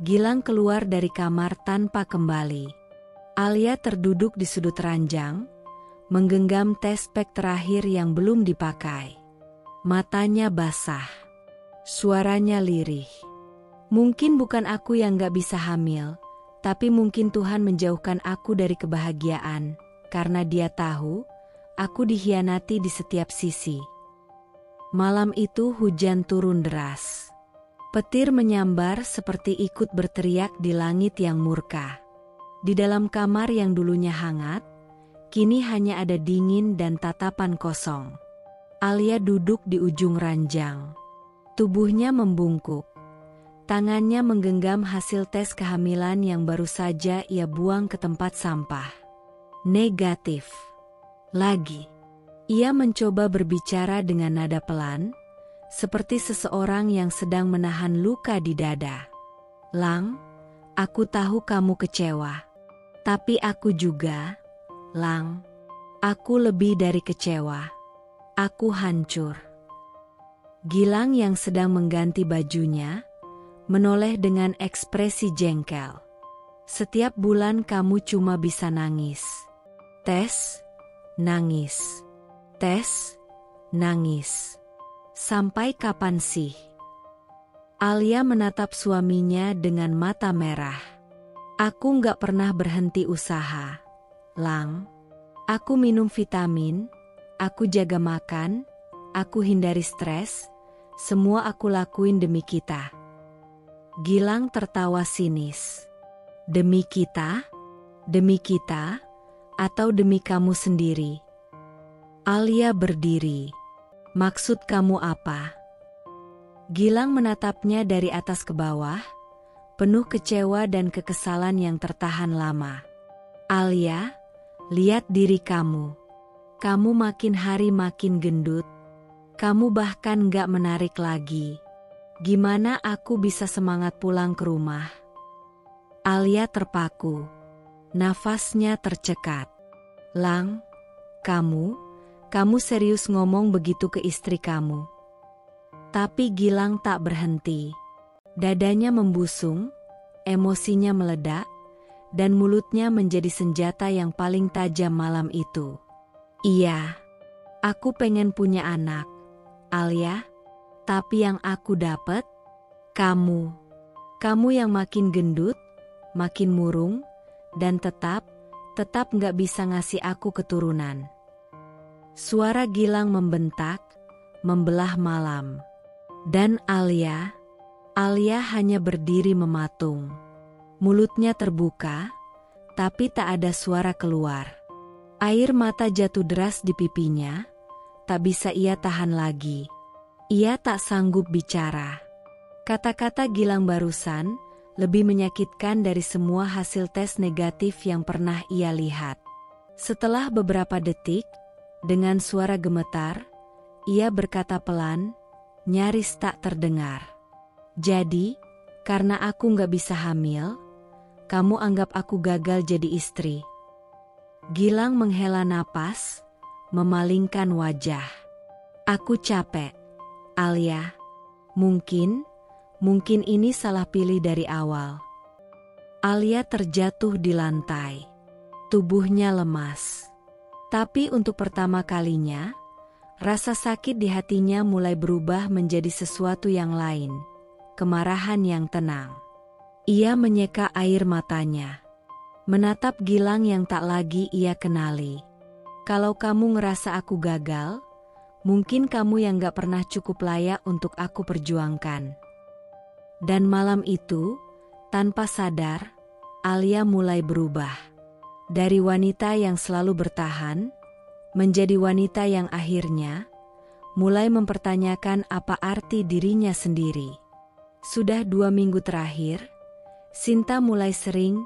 Gilang keluar dari kamar tanpa kembali. Alia terduduk di sudut ranjang, menggenggam tes pack terakhir yang belum dipakai. Matanya basah. Suaranya lirih. Mungkin bukan aku yang gak bisa hamil, tapi mungkin Tuhan menjauhkan aku dari kebahagiaan, karena Dia tahu, aku dikhianati di setiap sisi. Malam itu hujan turun deras. Petir menyambar seperti ikut berteriak di langit yang murka. Di dalam kamar yang dulunya hangat, kini hanya ada dingin dan tatapan kosong. Alia duduk di ujung ranjang. Tubuhnya membungkuk. Tangannya menggenggam hasil tes kehamilan yang baru saja ia buang ke tempat sampah. Negatif. Lagi. Ia mencoba berbicara dengan nada pelan, seperti seseorang yang sedang menahan luka di dada. Lang, Aku tahu kamu kecewa. Tapi aku juga, Lang. Aku lebih dari kecewa. Aku hancur. Gilang yang sedang mengganti bajunya, menoleh dengan ekspresi jengkel. Setiap bulan kamu cuma bisa nangis. Tes, nangis. Tes, nangis. Sampai kapan sih? Alia menatap suaminya dengan mata merah. Aku nggak pernah berhenti usaha, Lang. Aku minum vitamin, aku jaga makan, aku hindari stres, semua aku lakuin demi kita. Gilang tertawa sinis. Demi kita? Demi kita? Atau demi kamu sendiri? Alia berdiri. Maksud kamu apa? Gilang menatapnya dari atas ke bawah, penuh kecewa dan kekesalan yang tertahan lama. Alia, lihat diri kamu. Kamu makin hari makin gendut. Kamu bahkan gak menarik lagi. Gimana aku bisa semangat pulang ke rumah? Alia terpaku. Nafasnya tercekat. Lang, kamu serius ngomong begitu ke istri kamu? Tapi Gilang tak berhenti. Dadanya membusung, emosinya meledak, dan mulutnya menjadi senjata yang paling tajam malam itu. Iya, aku pengen punya anak, Alia. Tapi yang aku dapat, kamu yang makin gendut, makin murung, dan tetap gak bisa ngasih aku keturunan. Suara Gilang membentak, membelah malam. Dan Alia hanya berdiri mematung. Mulutnya terbuka, tapi tak ada suara keluar. Air mata jatuh deras di pipinya, tak bisa ia tahan lagi. Ia tak sanggup bicara. Kata-kata Gilang barusan lebih menyakitkan dari semua hasil tes negatif yang pernah ia lihat. Setelah beberapa detik, dengan suara gemetar, ia berkata pelan, nyaris tak terdengar. Jadi, karena aku gak bisa hamil, kamu anggap aku gagal jadi istri. Gilang menghela napas, memalingkan wajah. Aku capek, Alia. Mungkin ini salah pilih dari awal. Alia terjatuh di lantai. Tubuhnya lemas. Tapi untuk pertama kalinya, rasa sakit di hatinya mulai berubah menjadi sesuatu yang lain. Kemarahan yang tenang. Ia menyeka air matanya. Menatap Gilang yang tak lagi ia kenali. Kalau kamu ngerasa aku gagal, mungkin kamu yang gak pernah cukup layak untuk aku perjuangkan. Dan malam itu, tanpa sadar, Alia mulai berubah. Dari wanita yang selalu bertahan, menjadi wanita yang akhirnya mulai mempertanyakan apa arti dirinya sendiri. Sudah 2 minggu terakhir, Sinta mulai sering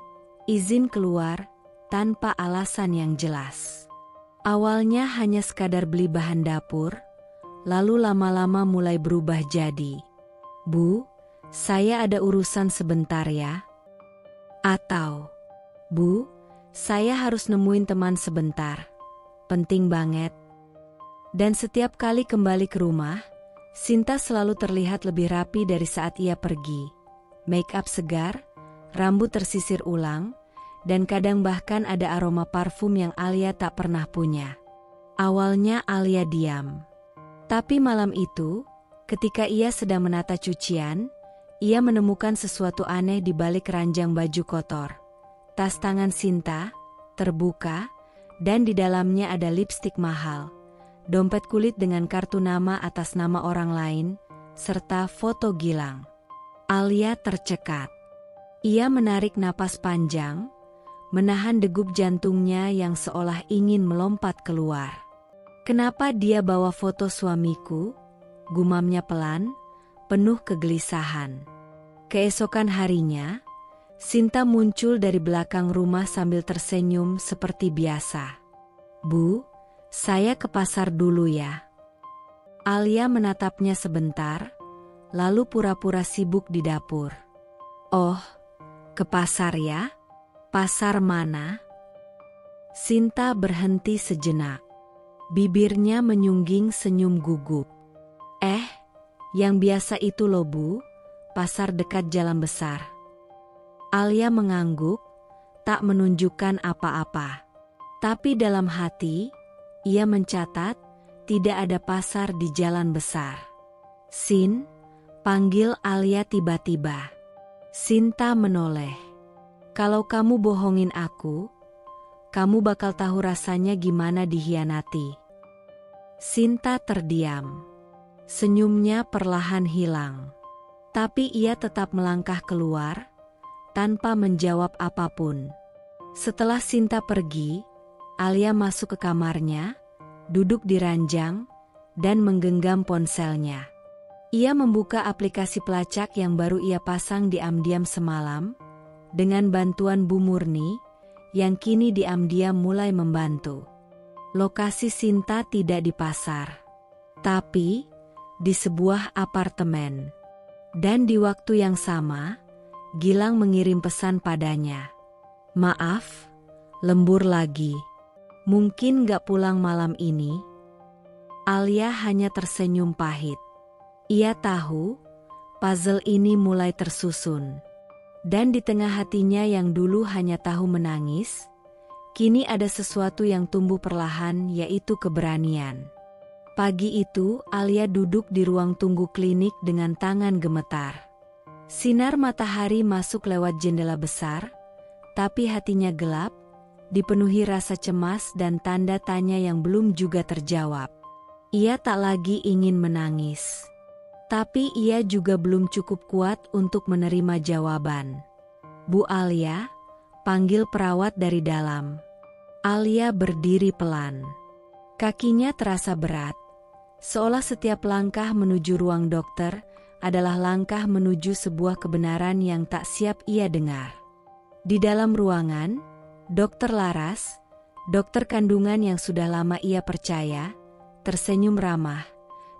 izin keluar tanpa alasan yang jelas. Awalnya hanya sekadar beli bahan dapur, lalu lama-lama mulai berubah jadi, "Bu, saya ada urusan sebentar ya." Atau, "Bu, saya harus nemuin teman sebentar. Penting banget." Dan setiap kali kembali ke rumah, Sinta selalu terlihat lebih rapi dari saat ia pergi. Make up segar, rambut tersisir ulang, dan kadang bahkan ada aroma parfum yang Alia tak pernah punya. Awalnya Alia diam. Tapi malam itu, ketika ia sedang menata cucian, ia menemukan sesuatu aneh di balik ranjang baju kotor. Tas tangan Sinta terbuka, dan di dalamnya ada lipstik mahal, dompet kulit dengan kartu nama atas nama orang lain, serta foto Gilang. Alia tercekat. Ia menarik napas panjang, menahan degup jantungnya yang seolah ingin melompat keluar. "Kenapa dia bawa foto suamiku?" gumamnya pelan, penuh kegelisahan. Keesokan harinya, Sinta muncul dari belakang rumah sambil tersenyum seperti biasa. "Bu, saya ke pasar dulu ya." Alia menatapnya sebentar, lalu pura-pura sibuk di dapur. "Oh, Ke pasar ya? Pasar mana? Sinta berhenti sejenak. Bibirnya menyungging senyum gugup. Yang biasa itu loh Bu, pasar dekat jalan besar. Alia mengangguk, tak menunjukkan apa-apa. Tapi dalam hati, ia mencatat, tidak ada pasar di jalan besar. Sin, panggil Alia tiba-tiba. Sinta menoleh. Kalau kamu bohongin aku, kamu bakal tahu rasanya gimana dikhianati. Sinta terdiam. Senyumnya perlahan hilang. Tapi ia tetap melangkah keluar, tanpa menjawab apapun. Setelah Sinta pergi, Alia masuk ke kamarnya, duduk di ranjang, dan menggenggam ponselnya. Ia membuka aplikasi pelacak yang baru ia pasang diam-diam semalam, dengan bantuan Bu Murni, yang kini diam-diam mulai membantu. Lokasi Sinta tidak di pasar, tapi di sebuah apartemen. Dan di waktu yang sama, Gilang mengirim pesan padanya. Maaf, lembur lagi. Mungkin gak pulang malam ini? Alia hanya tersenyum pahit. Ia tahu, puzzle ini mulai tersusun. Dan di tengah hatinya yang dulu hanya tahu menangis, kini ada sesuatu yang tumbuh perlahan, yaitu keberanian. Pagi itu, Alia duduk di ruang tunggu klinik dengan tangan gemetar. Sinar matahari masuk lewat jendela besar, tapi hatinya gelap, dipenuhi rasa cemas dan tanda tanya yang belum juga terjawab. Ia tak lagi ingin menangis. Tapi ia juga belum cukup kuat untuk menerima jawaban. Bu Alia, panggil perawat dari dalam. Alia berdiri pelan. Kakinya terasa berat. Seolah setiap langkah menuju ruang dokter adalah langkah menuju sebuah kebenaran yang tak siap ia dengar. Di dalam ruangan, Dokter Laras, dokter kandungan yang sudah lama ia percaya, tersenyum ramah,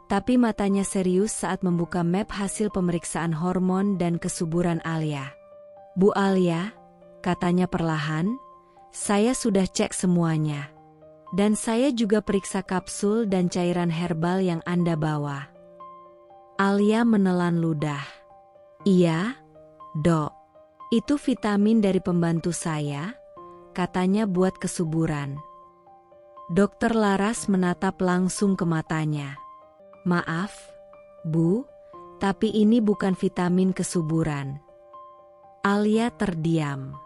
tapi matanya serius saat membuka map hasil pemeriksaan hormon dan kesuburan Alia. Bu Alia, katanya perlahan, saya sudah cek semuanya. Dan saya juga periksa kapsul dan cairan herbal yang Anda bawa. Alia menelan ludah. Iya, Dok. Itu vitamin dari pembantu saya, katanya buat kesuburan. Dokter Laras menatap langsung ke matanya. Maaf, Bu, tapi ini bukan vitamin kesuburan. Alia terdiam.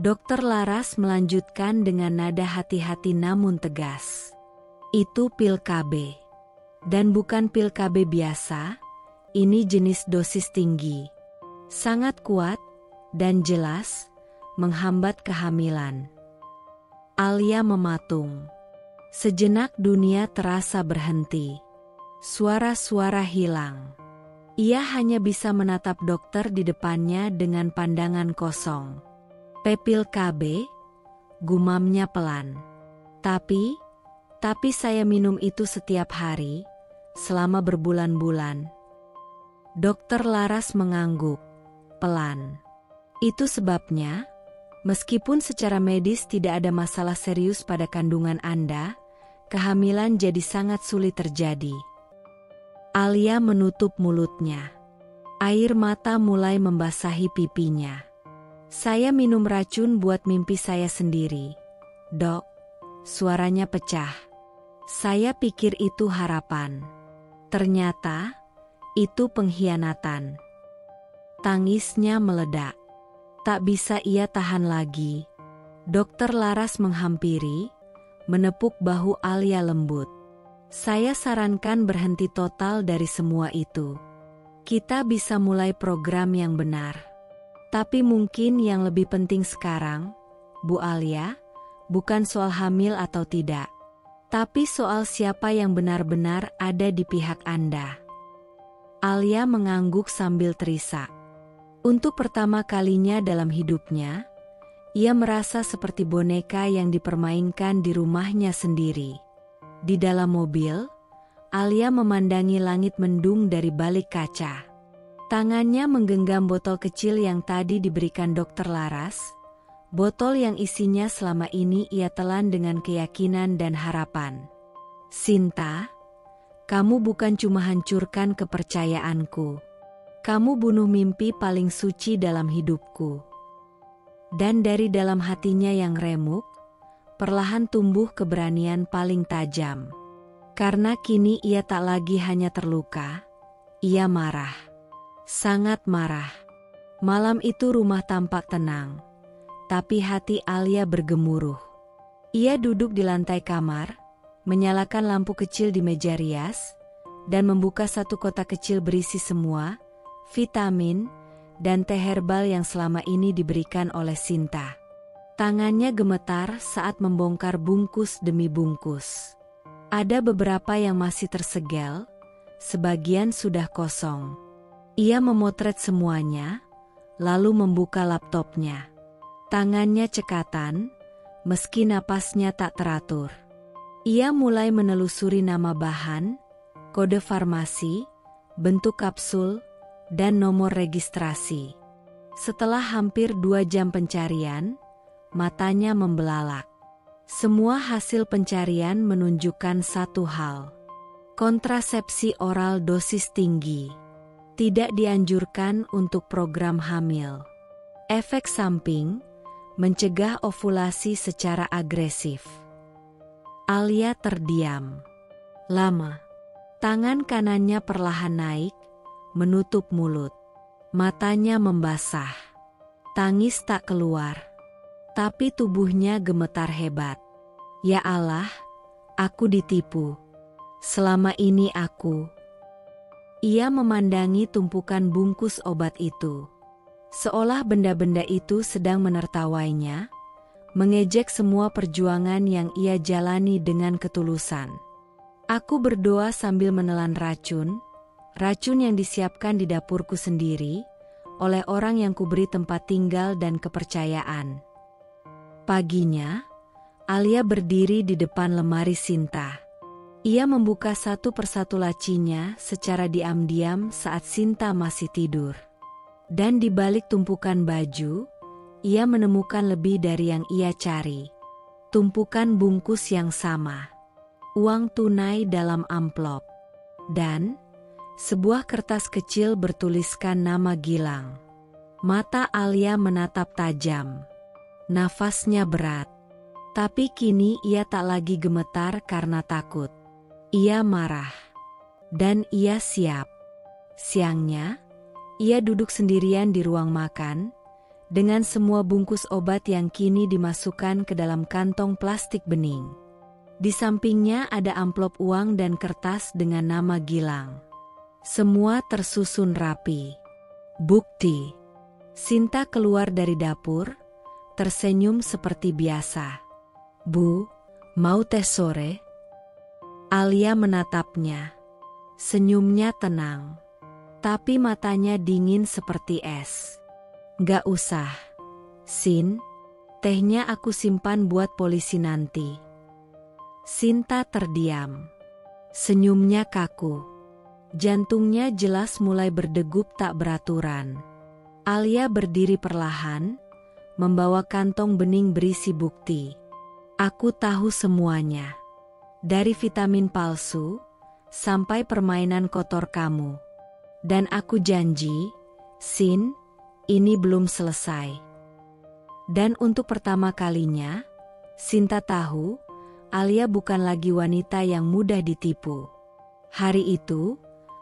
Dokter Laras melanjutkan dengan nada hati-hati namun tegas. Itu pil KB. Dan bukan pil KB biasa, ini jenis dosis tinggi. Sangat kuat dan jelas menghambat kehamilan. Alia mematung. Sejenak dunia terasa berhenti. Suara-suara hilang. Ia hanya bisa menatap dokter di depannya dengan pandangan kosong. Pil KB, gumamnya pelan. Tapi saya minum itu setiap hari, selama berbulan-bulan. Dokter Laras mengangguk, pelan. Itu sebabnya, meskipun secara medis tidak ada masalah serius pada kandungan Anda, kehamilan jadi sangat sulit terjadi. Alia menutup mulutnya. Air mata mulai membasahi pipinya. Saya minum racun buat mimpi saya sendiri, Dok. Suaranya pecah. Saya pikir itu harapan. Ternyata, itu pengkhianatan. Tangisnya meledak. Tak bisa ia tahan lagi. Dokter Laras menghampiri, menepuk bahu Alia lembut. Saya sarankan berhenti total dari semua itu. Kita bisa mulai program yang benar. Tapi mungkin yang lebih penting sekarang, Bu Alia, bukan soal hamil atau tidak, tapi soal siapa yang benar-benar ada di pihak Anda. Alia mengangguk sambil terisak. Untuk pertama kalinya dalam hidupnya, ia merasa seperti boneka yang dipermainkan di rumahnya sendiri. Di dalam mobil, Alia memandangi langit mendung dari balik kaca. Tangannya menggenggam botol kecil yang tadi diberikan dokter Laras, botol yang isinya selama ini ia telan dengan keyakinan dan harapan. Sinta, kamu bukan cuma hancurkan kepercayaanku. Kamu bunuh mimpi paling suci dalam hidupku. Dan dari dalam hatinya yang remuk, perlahan tumbuh keberanian paling tajam. Karena kini ia tak lagi hanya terluka, ia marah. Sangat marah. Malam itu rumah tampak tenang, tapi hati Alia bergemuruh. Ia duduk di lantai kamar, menyalakan lampu kecil di meja rias, dan membuka satu kotak kecil berisi semua vitamin dan teh herbal yang selama ini diberikan oleh Sinta. Tangannya gemetar saat membongkar bungkus demi bungkus. Ada beberapa yang masih tersegel, sebagian sudah kosong. Ia memotret semuanya, lalu membuka laptopnya. Tangannya cekatan, meski napasnya tak teratur. Ia mulai menelusuri nama bahan, kode farmasi, bentuk kapsul, dan nomor registrasi. Setelah hampir 2 jam pencarian, matanya membelalak. Semua hasil pencarian menunjukkan satu hal. Kontrasepsi oral dosis tinggi. Tidak dianjurkan untuk program hamil. Efek samping, mencegah ovulasi secara agresif. Alia terdiam. Lama. Tangan kanannya perlahan naik, menutup mulut. Matanya membasah. Tangis tak keluar. Tapi tubuhnya gemetar hebat. Ya Allah, aku ditipu. Selama ini aku... Ia memandangi tumpukan bungkus obat itu. Seolah benda-benda itu sedang menertawainya, mengejek semua perjuangan yang ia jalani dengan ketulusan. Aku berdoa sambil menelan racun yang disiapkan di dapurku sendiri, oleh orang yang kuberi tempat tinggal dan kepercayaan. Paginya, Alia berdiri di depan lemari Sinta. Ia membuka satu persatu lacinya secara diam-diam saat Sinta masih tidur. Dan di balik tumpukan baju, ia menemukan lebih dari yang ia cari. Tumpukan bungkus yang sama. Uang tunai dalam amplop. Dan sebuah kertas kecil bertuliskan nama Gilang. Mata Alia menatap tajam. Nafasnya berat. Tapi kini ia tak lagi gemetar karena takut. Ia marah. Dan ia siap. Siangnya, ia duduk sendirian di ruang makan, dengan semua bungkus obat yang kini dimasukkan ke dalam kantong plastik bening. Di sampingnya ada amplop uang dan kertas dengan nama Gilang. Semua tersusun rapi. Bukti. Sinta keluar dari dapur, tersenyum seperti biasa. Bu, mau teh sore? Alia menatapnya. Senyumnya tenang. Tapi matanya dingin seperti es. Gak usah. Sin, tehnya aku simpan buat polisi nanti. Sinta terdiam. Senyumnya kaku. Jantungnya jelas mulai berdegup tak beraturan. Alia berdiri perlahan, membawa kantong bening berisi bukti. Aku tahu semuanya. Dari vitamin palsu, sampai permainan kotor kamu. Dan aku janji, Sin, ini belum selesai. Dan untuk pertama kalinya, Sinta tahu, Alia bukan lagi wanita yang mudah ditipu. Hari itu,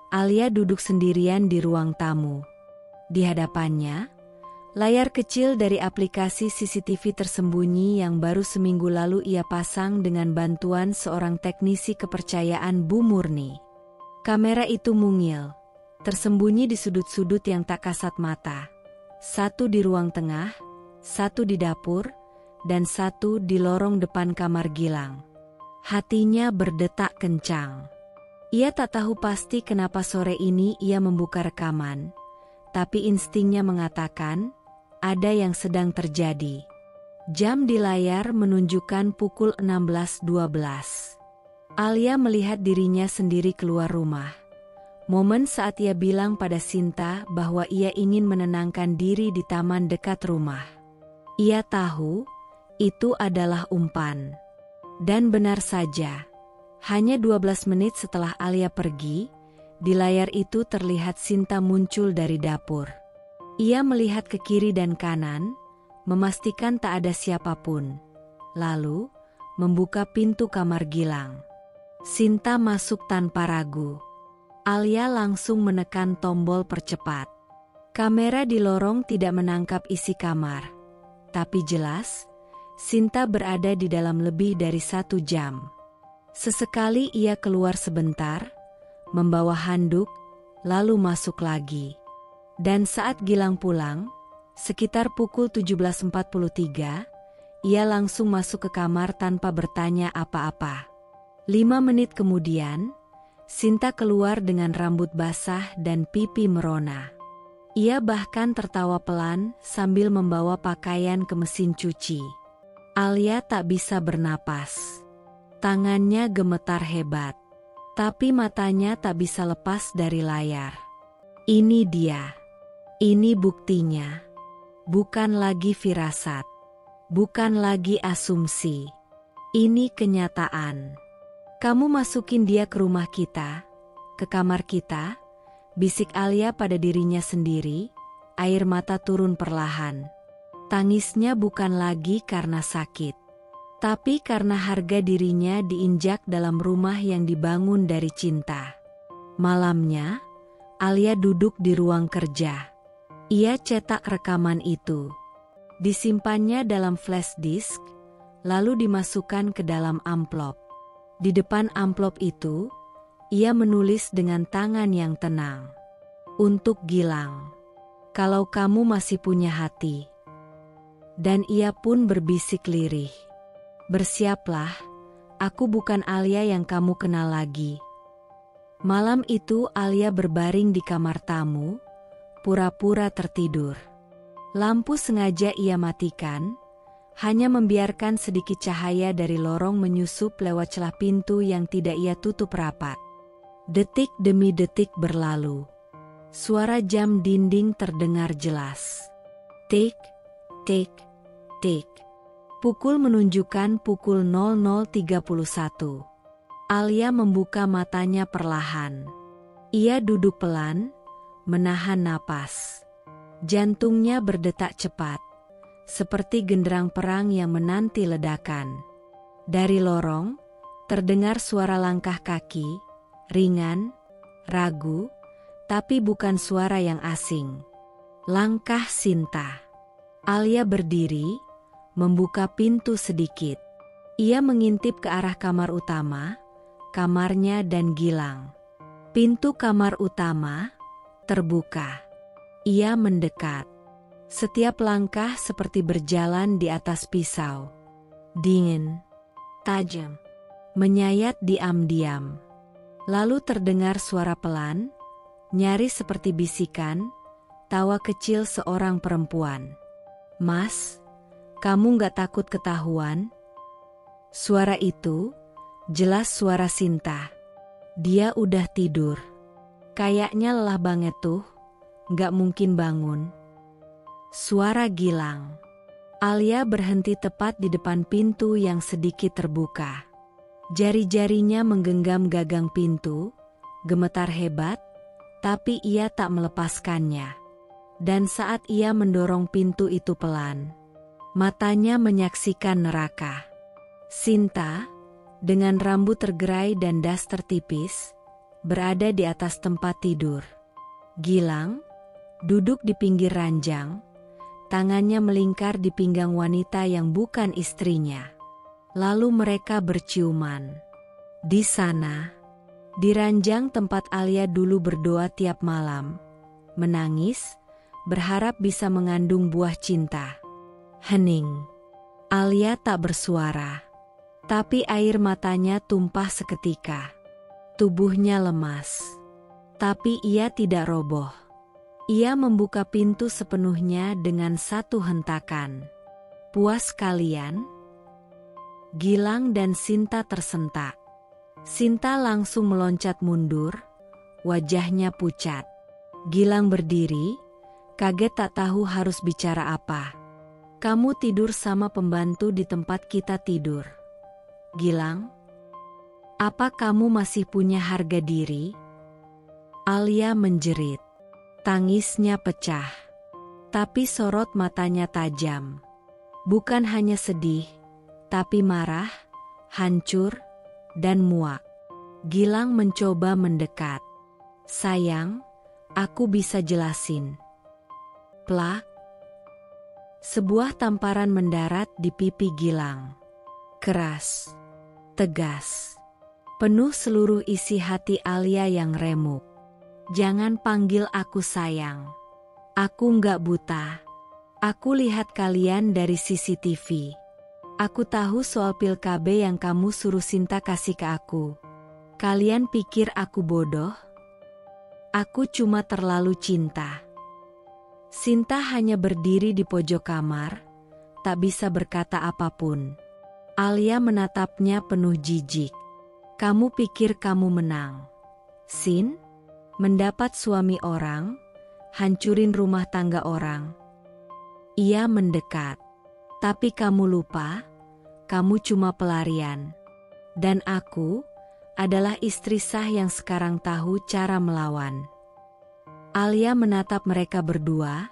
Alia duduk sendirian di ruang tamu. Di hadapannya, layar kecil dari aplikasi CCTV tersembunyi yang baru seminggu lalu ia pasang dengan bantuan seorang teknisi kepercayaan Bu Murni. Kamera itu mungil, tersembunyi di sudut-sudut yang tak kasat mata. Satu di ruang tengah, satu di dapur, dan satu di lorong depan kamar Gilang. Hatinya berdetak kencang. Ia tak tahu pasti kenapa sore ini ia membuka rekaman, tapi instingnya mengatakan, ada yang sedang terjadi. Jam di layar menunjukkan pukul 16.12. Alia melihat dirinya sendiri keluar rumah. Momen saat ia bilang pada Sinta bahwa ia ingin menenangkan diri di taman dekat rumah. Ia tahu itu adalah umpan. Dan benar saja, hanya 12 menit setelah Alia pergi, di layar itu terlihat Sinta muncul dari dapur. Ia melihat ke kiri dan kanan, memastikan tak ada siapapun. Lalu, membuka pintu kamar Gilang. Sinta masuk tanpa ragu. Alia langsung menekan tombol percepat. Kamera di lorong tidak menangkap isi kamar. Tapi jelas, Sinta berada di dalam lebih dari 1 jam. Sesekali ia keluar sebentar, membawa handuk, lalu masuk lagi. Dan saat Gilang pulang, sekitar pukul 17.43, ia langsung masuk ke kamar tanpa bertanya apa-apa. 5 menit kemudian, Sinta keluar dengan rambut basah dan pipi merona. Ia bahkan tertawa pelan sambil membawa pakaian ke mesin cuci. Alia tak bisa bernapas. Tangannya gemetar hebat. Tapi matanya tak bisa lepas dari layar. Ini dia. Ini buktinya. Bukan lagi firasat. Bukan lagi asumsi. Ini kenyataan. Kamu masukin dia ke rumah kita, ke kamar kita, bisik Alia pada dirinya sendiri, air mata turun perlahan. Tangisnya bukan lagi karena sakit, tapi karena harga dirinya diinjak dalam rumah yang dibangun dari cinta. Malamnya, Alia duduk di ruang kerja. Ia cetak rekaman itu. Disimpannya dalam flash disk, lalu dimasukkan ke dalam amplop. Di depan amplop itu, ia menulis dengan tangan yang tenang. Untuk Gilang, kalau kamu masih punya hati. Dan ia pun berbisik lirih. Bersiaplah, aku bukan Alia yang kamu kenal lagi. Malam itu Alia berbaring di kamar tamu, pura-pura tertidur. Lampu sengaja ia matikan, hanya membiarkan sedikit cahaya dari lorong menyusup lewat celah pintu yang tidak ia tutup rapat. Detik demi detik berlalu. Suara jam dinding terdengar jelas. Tik, tik, tik. Pukul menunjukkan pukul 00.31. Alia membuka matanya perlahan. Ia duduk pelan, menahan napas. Jantungnya berdetak cepat. Seperti genderang perang yang menanti ledakan. Dari lorong, terdengar suara langkah kaki, ringan, ragu, tapi bukan suara yang asing. Langkah Sinta. Alia berdiri, membuka pintu sedikit. Ia mengintip ke arah kamar utama, kamarnya dan Gilang. Pintu kamar utama terbuka. Ia mendekat. Setiap langkah seperti berjalan di atas pisau. Dingin, tajam, menyayat diam-diam. Lalu terdengar suara pelan, nyaris seperti bisikan, tawa kecil seorang perempuan. Mas, kamu gak takut ketahuan? Suara itu, jelas suara Sinta. Dia udah tidur. Kayaknya lelah banget tuh, gak mungkin bangun. Suara Gilang. Alia berhenti tepat di depan pintu yang sedikit terbuka. Jari-jarinya menggenggam gagang pintu, gemetar hebat, tapi ia tak melepaskannya. Dan saat ia mendorong pintu itu pelan, matanya menyaksikan neraka. Sinta, dengan rambut tergerai dan daster tipis, berada di atas tempat tidur. Gilang, duduk di pinggir ranjang, tangannya melingkar di pinggang wanita yang bukan istrinya. Lalu mereka berciuman. Di sana, di ranjang tempat Alia dulu berdoa tiap malam, menangis, berharap bisa mengandung buah cinta. Hening. Alia tak bersuara, tapi air matanya tumpah seketika. Tubuhnya lemas, tapi ia tidak roboh. Ia membuka pintu sepenuhnya dengan satu hentakan. Puas kalian? Gilang dan Sinta tersentak. Sinta langsung meloncat mundur, wajahnya pucat. Gilang berdiri, kaget tak tahu harus bicara apa. Kamu tidur sama pembantu di tempat kita tidur. Gilang, apa kamu masih punya harga diri? Alia menjerit. Tangisnya pecah. Tapi sorot matanya tajam. Bukan hanya sedih, tapi marah, hancur, dan muak. Gilang mencoba mendekat. Sayang, aku bisa jelasin. Plak. Sebuah tamparan mendarat di pipi Gilang. Keras, tegas, penuh seluruh isi hati Alia yang remuk. Jangan panggil aku sayang. Aku nggak buta. Aku lihat kalian dari CCTV. Aku tahu soal pil KB yang kamu suruh Sinta kasih ke aku. Kalian pikir aku bodoh? Aku cuma terlalu cinta. Sinta hanya berdiri di pojok kamar, tak bisa berkata apapun. Alia menatapnya penuh jijik. Kamu pikir kamu menang? Sin? Mendapat suami orang, hancurin rumah tangga orang. Ia mendekat. Tapi kamu lupa, kamu cuma pelarian. Dan aku adalah istri sah yang sekarang tahu cara melawan. Alia menatap mereka berdua,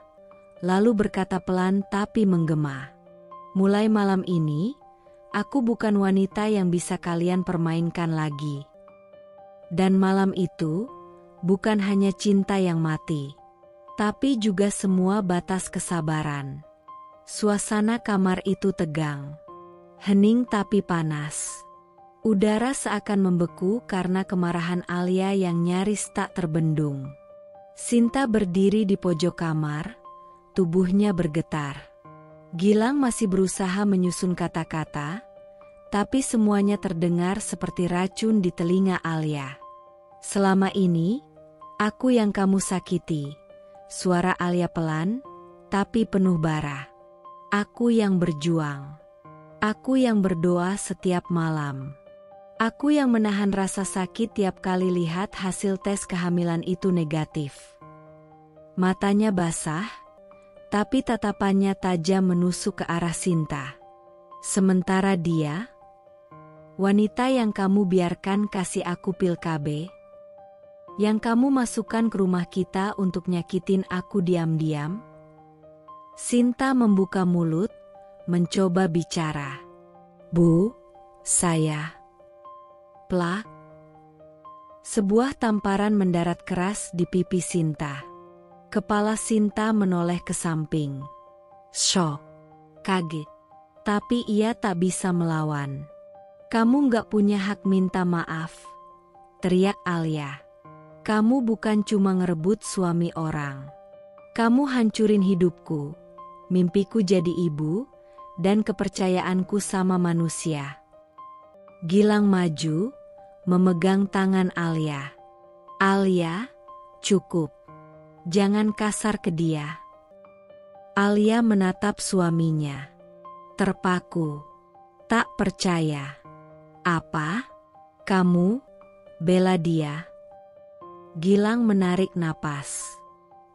lalu berkata pelan tapi menggema. Mulai malam ini, aku bukan wanita yang bisa kalian permainkan lagi. Dan malam itu, bukan hanya cinta yang mati, tapi juga semua batas kesabaran. Suasana kamar itu tegang, hening tapi panas. Udara seakan membeku karena kemarahan Alia yang nyaris tak terbendung. Sinta berdiri di pojok kamar, tubuhnya bergetar. Gilang masih berusaha menyusun kata-kata, tapi semuanya terdengar seperti racun di telinga Alia. Selama ini, aku yang kamu sakiti. Suara Alia pelan, tapi penuh bara. Aku yang berjuang. Aku yang berdoa setiap malam. Aku yang menahan rasa sakit tiap kali lihat hasil tes kehamilan itu negatif. Matanya basah, tapi tatapannya tajam menusuk ke arah Sinta. Sementara dia, wanita yang kamu biarkan kasih aku pil KB, yang kamu masukkan ke rumah kita untuk nyakitin aku diam-diam. Sinta membuka mulut, mencoba bicara. Bu, saya... Plak. Sebuah tamparan mendarat keras di pipi Sinta. Kepala Sinta menoleh ke samping. Shock. Kaget. Tapi ia tak bisa melawan. Kamu nggak punya hak minta maaf, teriak Alia. Kamu bukan cuma ngerebut suami orang. Kamu hancurin hidupku, mimpiku jadi ibu, dan kepercayaanku sama manusia. Gilang maju, memegang tangan Alia. Alia, cukup. Jangan kasar ke dia. Alia menatap suaminya. Terpaku. Tak percaya. Apa? Kamu bela dia? Gilang menarik napas.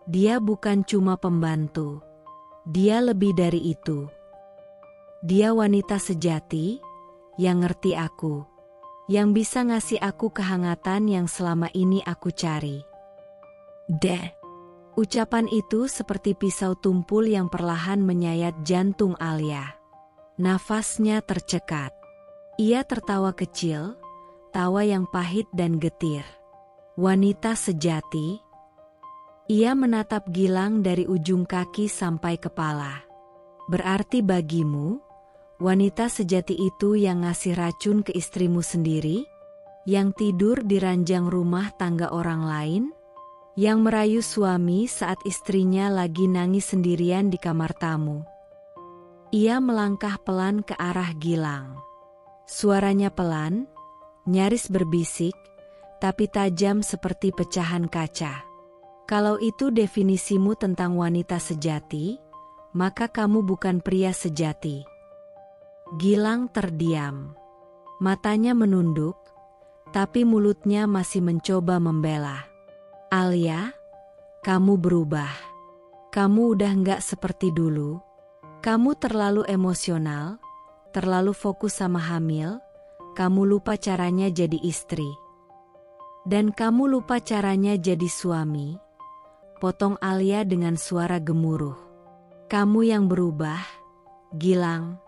Dia bukan cuma pembantu. Dia lebih dari itu. Dia wanita sejati yang ngerti aku, yang bisa ngasih aku kehangatan yang selama ini aku cari. Ucapan itu seperti pisau tumpul yang perlahan menyayat jantung Alia. Nafasnya tercekat. Ia tertawa kecil, tawa yang pahit dan getir. Wanita sejati. Ia menatap Gilang dari ujung kaki sampai kepala. Berarti bagimu, wanita sejati itu yang ngasih racun ke istrimu sendiri, yang tidur di ranjang rumah tangga orang lain, yang merayu suami saat istrinya lagi nangis sendirian di kamar tamu. Ia melangkah pelan ke arah Gilang. Suaranya pelan, nyaris berbisik, tapi tajam seperti pecahan kaca. Kalau itu definisimu tentang wanita sejati, maka kamu bukan pria sejati. Gilang terdiam. Matanya menunduk, tapi mulutnya masih mencoba membela. Alia, kamu berubah. Kamu udah nggak seperti dulu. Kamu terlalu emosional, terlalu fokus sama hamil, kamu lupa caranya jadi istri. Dan kamu lupa caranya jadi suami, potong Alia dengan suara gemuruh. Kamu yang berubah, Gilang.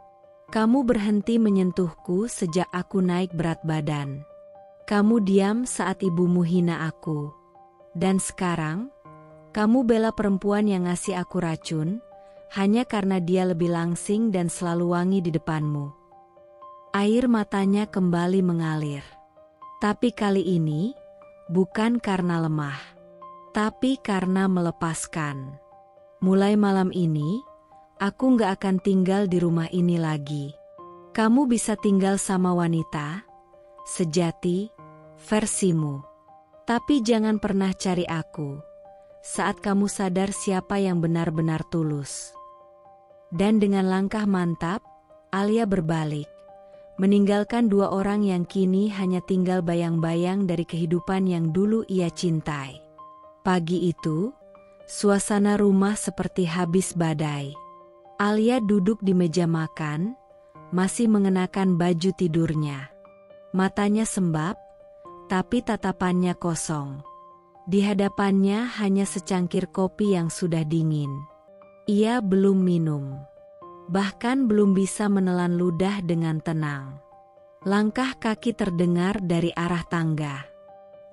Kamu berhenti menyentuhku sejak aku naik berat badan. Kamu diam saat ibumu hina aku. Dan sekarang, kamu bela perempuan yang ngasih aku racun, hanya karena dia lebih langsing dan selalu wangi di depanmu. Air matanya kembali mengalir. Tapi kali ini, bukan karena lemah, tapi karena melepaskan. Mulai malam ini, aku gak akan tinggal di rumah ini lagi. Kamu bisa tinggal sama wanita sejati, versimu. Tapi jangan pernah cari aku saat kamu sadar siapa yang benar-benar tulus. Dan dengan langkah mantap, Alia berbalik, meninggalkan dua orang yang kini hanya tinggal bayang-bayang dari kehidupan yang dulu ia cintai. Pagi itu, suasana rumah seperti habis badai. Alia duduk di meja makan, masih mengenakan baju tidurnya. Matanya sembab, tapi tatapannya kosong. Di hadapannya hanya secangkir kopi yang sudah dingin. Ia belum minum. Bahkan belum bisa menelan ludah dengan tenang. Langkah kaki terdengar dari arah tangga.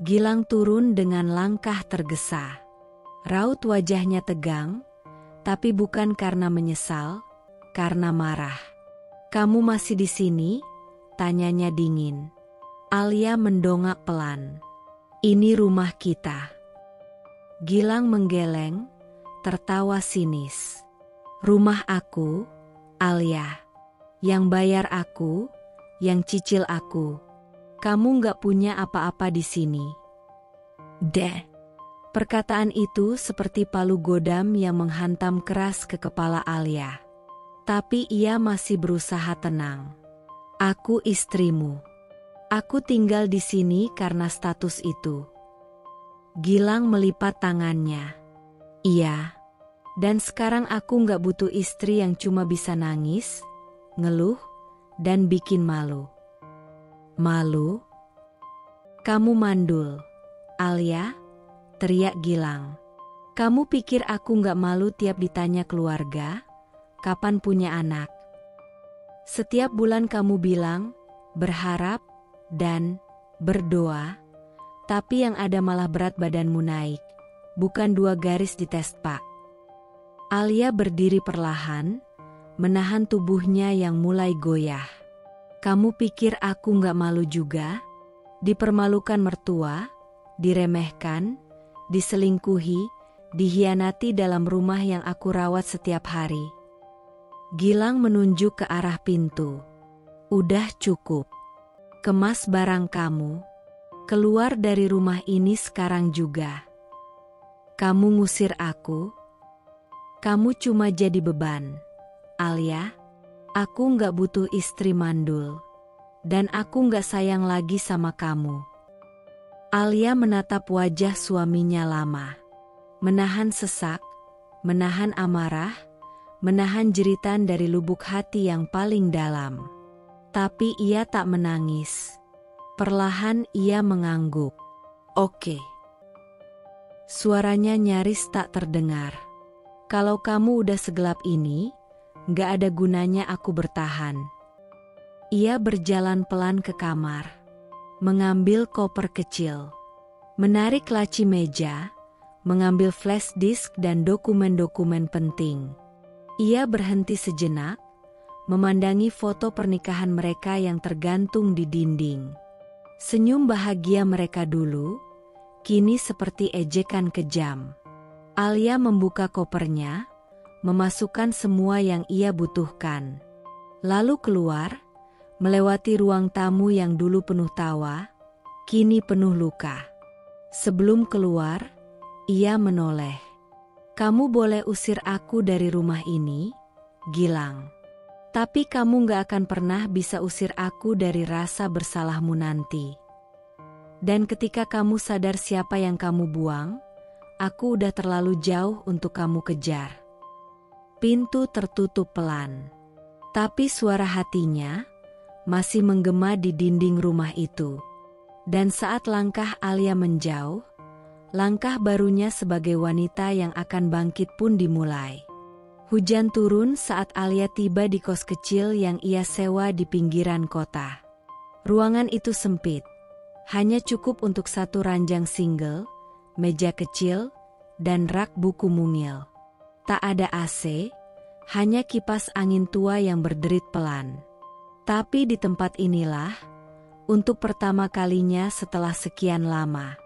Gilang turun dengan langkah tergesa. Raut wajahnya tegang, tapi bukan karena menyesal, karena marah. Kamu masih di sini? Tanyanya dingin. Alia mendongak pelan. Ini rumah kita. Gilang menggeleng, tertawa sinis. Rumah aku, Alia. Yang bayar aku, yang cicil aku. Kamu gak punya apa-apa di sini. Deh. Perkataan itu seperti palu godam yang menghantam keras ke kepala Alia. Tapi ia masih berusaha tenang. Aku istrimu. Aku tinggal di sini karena status itu. Gilang melipat tangannya. Iya. Dan sekarang aku gak butuh istri yang cuma bisa nangis, ngeluh, dan bikin malu. Malu? Kamu mandul, Alia, teriak Gilang. Kamu pikir aku gak malu tiap ditanya keluarga, kapan punya anak? Setiap bulan kamu bilang, berharap, dan berdoa, tapi yang ada malah berat badanmu naik, bukan 2 garis di tes Pak. Alia berdiri perlahan, menahan tubuhnya yang mulai goyah. Kamu pikir aku gak malu juga? Dipermalukan mertua, diremehkan, diselingkuhi, dihianati dalam rumah yang aku rawat setiap hari. Gilang menunjuk ke arah pintu. Udah cukup. Kemas barang kamu. Keluar dari rumah ini sekarang juga. Kamu ngusir aku. Kamu cuma jadi beban. Alia, aku gak butuh istri mandul. Dan aku gak sayang lagi sama kamu. Alia menatap wajah suaminya lama. Menahan sesak, menahan amarah, menahan jeritan dari lubuk hati yang paling dalam. Tapi ia tak menangis. Perlahan ia mengangguk. Oke. Suaranya nyaris tak terdengar. Kalau kamu udah segelap ini, gak ada gunanya aku bertahan. Ia berjalan pelan ke kamar. Mengambil koper kecil. Menarik laci meja, mengambil flash disk dan dokumen-dokumen penting. Ia berhenti sejenak, memandangi foto pernikahan mereka yang tergantung di dinding. Senyum bahagia mereka dulu, kini seperti ejekan kejam. Alia membuka kopernya, memasukkan semua yang ia butuhkan. Lalu keluar, melewati ruang tamu yang dulu penuh tawa, kini penuh luka. Sebelum keluar, ia menoleh. Kamu boleh usir aku dari rumah ini, Gilang. Tapi kamu gak akan pernah bisa usir aku dari rasa bersalahmu nanti. Dan ketika kamu sadar siapa yang kamu buang, aku udah terlalu jauh untuk kamu kejar. Pintu tertutup pelan. Tapi suara hatinya masih menggema di dinding rumah itu. Dan saat langkah Alia menjauh, langkah barunya sebagai wanita yang akan bangkit pun dimulai. Hujan turun saat Alia tiba di kos kecil yang ia sewa di pinggiran kota. Ruangan itu sempit. Hanya cukup untuk satu ranjang single, meja kecil, dan rak buku mungil. Tak ada AC, hanya kipas angin tua yang berderit pelan. Tapi di tempat inilah, untuk pertama kalinya setelah sekian lama,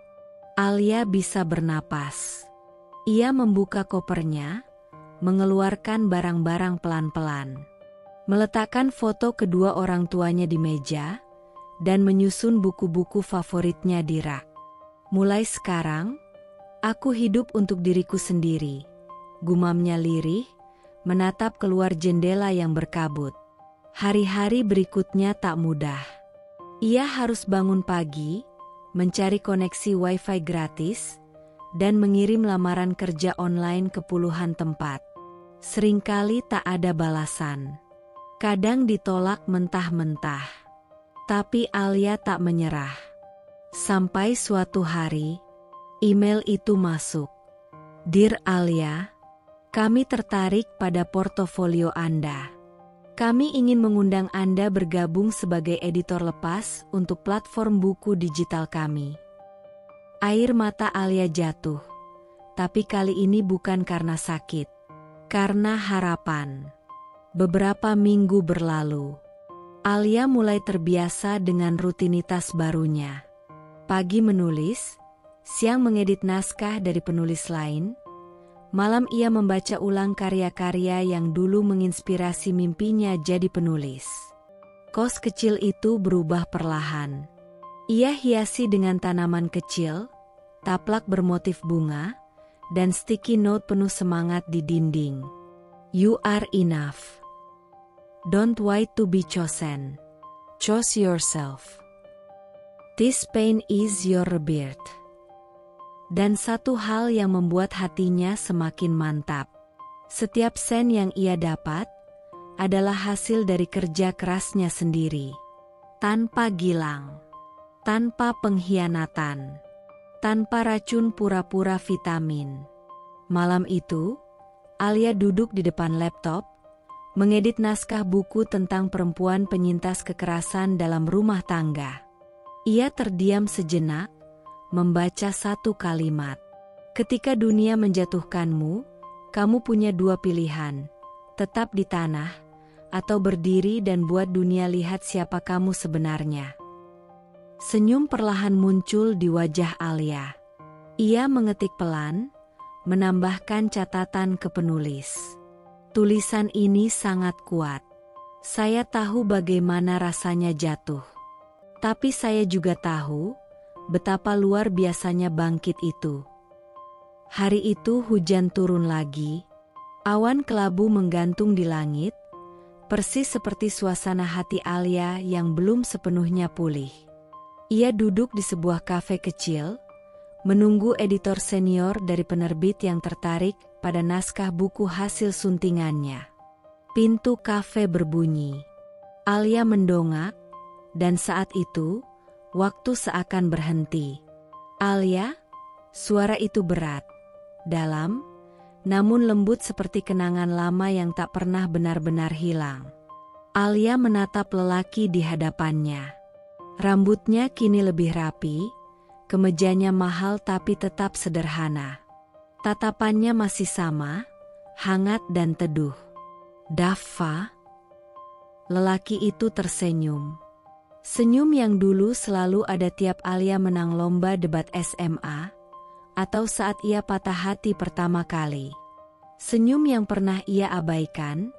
Alia bisa bernapas. Ia membuka kopernya, mengeluarkan barang-barang pelan-pelan. Meletakkan foto kedua orang tuanya di meja, dan menyusun buku-buku favoritnya di rak. Mulai sekarang, aku hidup untuk diriku sendiri, gumamnya lirih, menatap keluar jendela yang berkabut. Hari-hari berikutnya tak mudah. Ia harus bangun pagi, mencari koneksi wifi gratis, dan mengirim lamaran kerja online ke puluhan tempat. Seringkali tak ada balasan. Kadang ditolak mentah-mentah. Tapi Alia tak menyerah. Sampai suatu hari, email itu masuk. Dear Alia, kami tertarik pada portofolio Anda. Kami ingin mengundang Anda bergabung sebagai editor lepas untuk platform buku digital kami. Air mata Alia jatuh, tapi kali ini bukan karena sakit, karena harapan. Beberapa minggu berlalu. Alia mulai terbiasa dengan rutinitas barunya. Pagi menulis, siang mengedit naskah dari penulis lain. Malam ia membaca ulang karya-karya yang dulu menginspirasi mimpinya jadi penulis. Kos kecil itu berubah perlahan. Ia hiasi dengan tanaman kecil, taplak bermotif bunga, dan sticky note penuh semangat di dinding. You are enough. Don't wait to be chosen. Choose yourself. This pain is your rebirth. Dan satu hal yang membuat hatinya semakin mantap. Setiap sen yang ia dapat adalah hasil dari kerja kerasnya sendiri. Tanpa gilang, tanpa pengkhianatan, tanpa racun pura-pura vitamin. Malam itu, Alia duduk di depan laptop, mengedit naskah buku tentang perempuan penyintas kekerasan dalam rumah tangga. Ia terdiam sejenak, membaca satu kalimat. Ketika dunia menjatuhkanmu, kamu punya dua pilihan, tetap di tanah, atau berdiri dan buat dunia lihat siapa kamu sebenarnya. Senyum perlahan muncul di wajah Alia. Ia mengetik pelan, menambahkan catatan ke penulis. Tulisan ini sangat kuat. Saya tahu bagaimana rasanya jatuh. Tapi saya juga tahu betapa luar biasanya bangkit itu. Hari itu hujan turun lagi, awan kelabu menggantung di langit, persis seperti suasana hati Alia yang belum sepenuhnya pulih. Ia duduk di sebuah kafe kecil, menunggu editor senior dari penerbit yang tertarik pada naskah buku hasil suntingannya. Pintu kafe berbunyi. Alia mendongak, dan saat itu, waktu seakan berhenti. Alia, suara itu berat, dalam, namun lembut seperti kenangan lama yang tak pernah benar-benar hilang. Alia menatap lelaki di hadapannya. Rambutnya kini lebih rapi, kemejanya mahal tapi tetap sederhana. Tatapannya masih sama, hangat dan teduh. Daffa? Lelaki itu tersenyum. Senyum yang dulu selalu ada tiap Alia menang lomba debat SMA, atau saat ia patah hati pertama kali. Senyum yang pernah ia abaikan,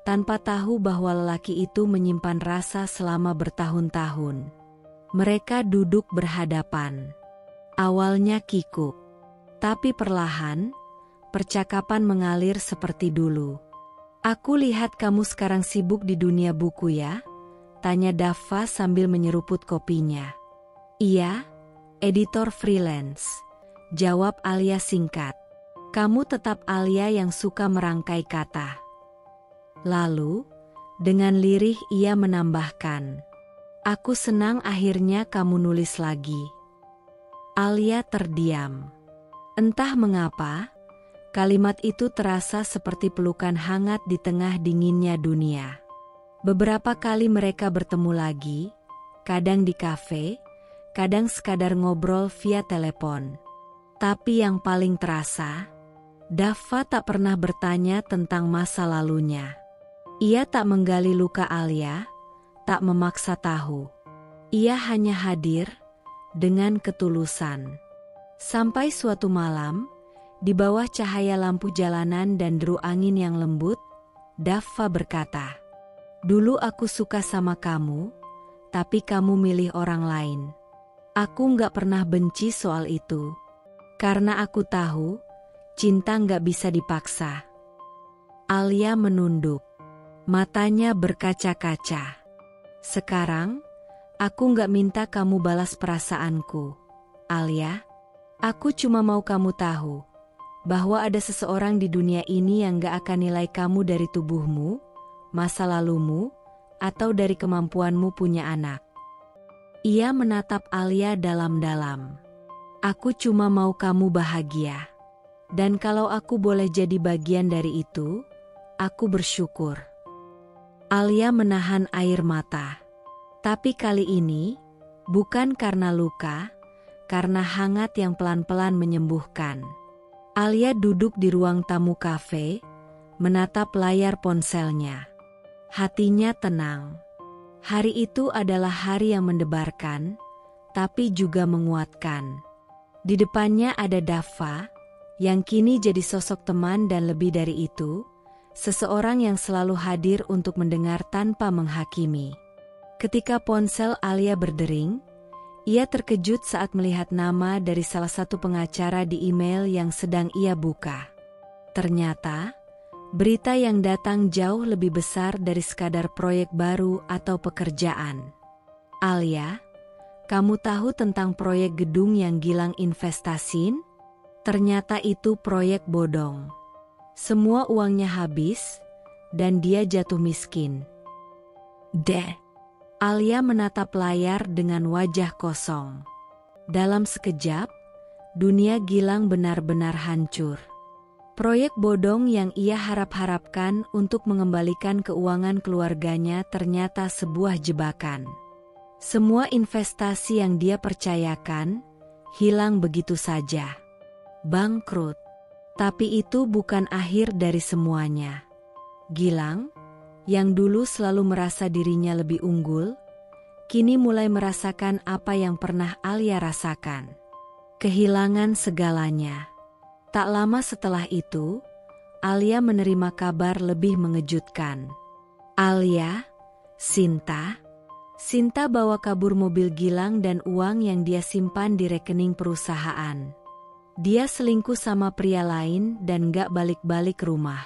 tanpa tahu bahwa lelaki itu menyimpan rasa selama bertahun-tahun. Mereka duduk berhadapan. Awalnya kikuk, tapi perlahan, percakapan mengalir seperti dulu. Aku lihat kamu sekarang sibuk di dunia buku ya? Tanya Daffa sambil menyeruput kopinya. Iya, Editor freelance. Jawab Alia singkat. Kamu tetap Alia yang suka merangkai kata. Lalu, dengan lirih ia menambahkan. Aku senang akhirnya kamu nulis lagi. Alia terdiam. Entah mengapa, kalimat itu terasa seperti pelukan hangat di tengah dinginnya dunia. Beberapa kali mereka bertemu lagi, kadang di kafe, kadang sekadar ngobrol via telepon. Tapi yang paling terasa, Dava tak pernah bertanya tentang masa lalunya. Ia tak menggali luka Alia, tak memaksa tahu. Ia hanya hadir dengan ketulusan. Sampai suatu malam, di bawah cahaya lampu jalanan dan deru angin yang lembut, Dava berkata, "Dulu aku suka sama kamu, tapi kamu milih orang lain. Aku nggak pernah benci soal itu. Karena aku tahu, cinta nggak bisa dipaksa." Alia menunduk. Matanya berkaca-kaca. Sekarang, aku nggak minta kamu balas perasaanku, Alia. Aku cuma mau kamu tahu bahwa ada seseorang di dunia ini yang nggak akan nilai kamu dari tubuhmu, masa lalumu, atau dari kemampuanmu punya anak. Ia menatap Alia dalam-dalam. Aku cuma mau kamu bahagia. Dan kalau aku boleh jadi bagian dari itu, aku bersyukur. Alia menahan air mata. Tapi kali ini, bukan karena luka, karena hangat yang pelan-pelan menyembuhkan. Alia duduk di ruang tamu kafe, menatap layar ponselnya. Hatinya tenang. Hari itu adalah hari yang mendebarkan, tapi juga menguatkan. Di depannya ada Dava, yang kini jadi sosok teman dan lebih dari itu, seseorang yang selalu hadir untuk mendengar tanpa menghakimi. Ketika ponsel Alia berdering, ia terkejut saat melihat nama dari salah satu pengacara di email yang sedang ia buka. Ternyata, berita yang datang jauh lebih besar dari sekadar proyek baru atau pekerjaan. Alia, kamu tahu tentang proyek gedung yang Gilang investasiin? Ternyata itu proyek bodong. Semua uangnya habis, dan dia jatuh miskin. Alia menatap layar dengan wajah kosong. Dalam sekejap, dunia Gilang benar-benar hancur. Proyek bodong yang ia harap-harapkan untuk mengembalikan keuangan keluarganya ternyata sebuah jebakan. Semua investasi yang dia percayakan, hilang begitu saja. Bangkrut. Tapi itu bukan akhir dari semuanya. Gilang, yang dulu selalu merasa dirinya lebih unggul, kini mulai merasakan apa yang pernah Alia rasakan. Kehilangan segalanya. Tak lama setelah itu, Alia menerima kabar lebih mengejutkan. Alia, Sinta bawa kabur mobil Gilang dan uang yang dia simpan di rekening perusahaan. Dia selingkuh sama pria lain dan gak balik-balik rumah.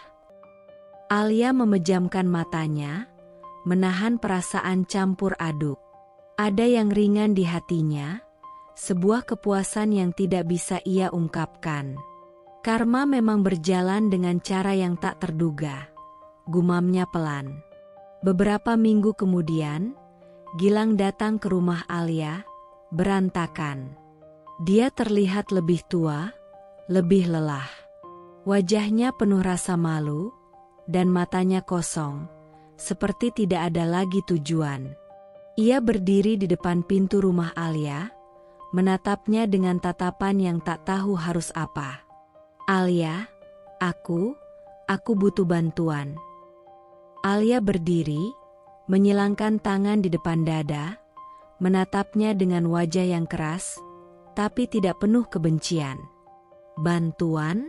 Alia memejamkan matanya, menahan perasaan campur aduk. Ada yang ringan di hatinya, sebuah kepuasan yang tidak bisa ia ungkapkan. Karma memang berjalan dengan cara yang tak terduga, gumamnya pelan. Beberapa minggu kemudian, Gilang datang ke rumah Alia, berantakan. Dia terlihat lebih tua, lebih lelah. Wajahnya penuh rasa malu, dan matanya kosong, seperti tidak ada lagi tujuan. Ia berdiri di depan pintu rumah Alia, menatapnya dengan tatapan yang tak tahu harus apa. Alia, aku butuh bantuan. Alia berdiri, menyilangkan tangan di depan dada, menatapnya dengan wajah yang keras, tapi tidak penuh kebencian. Bantuan?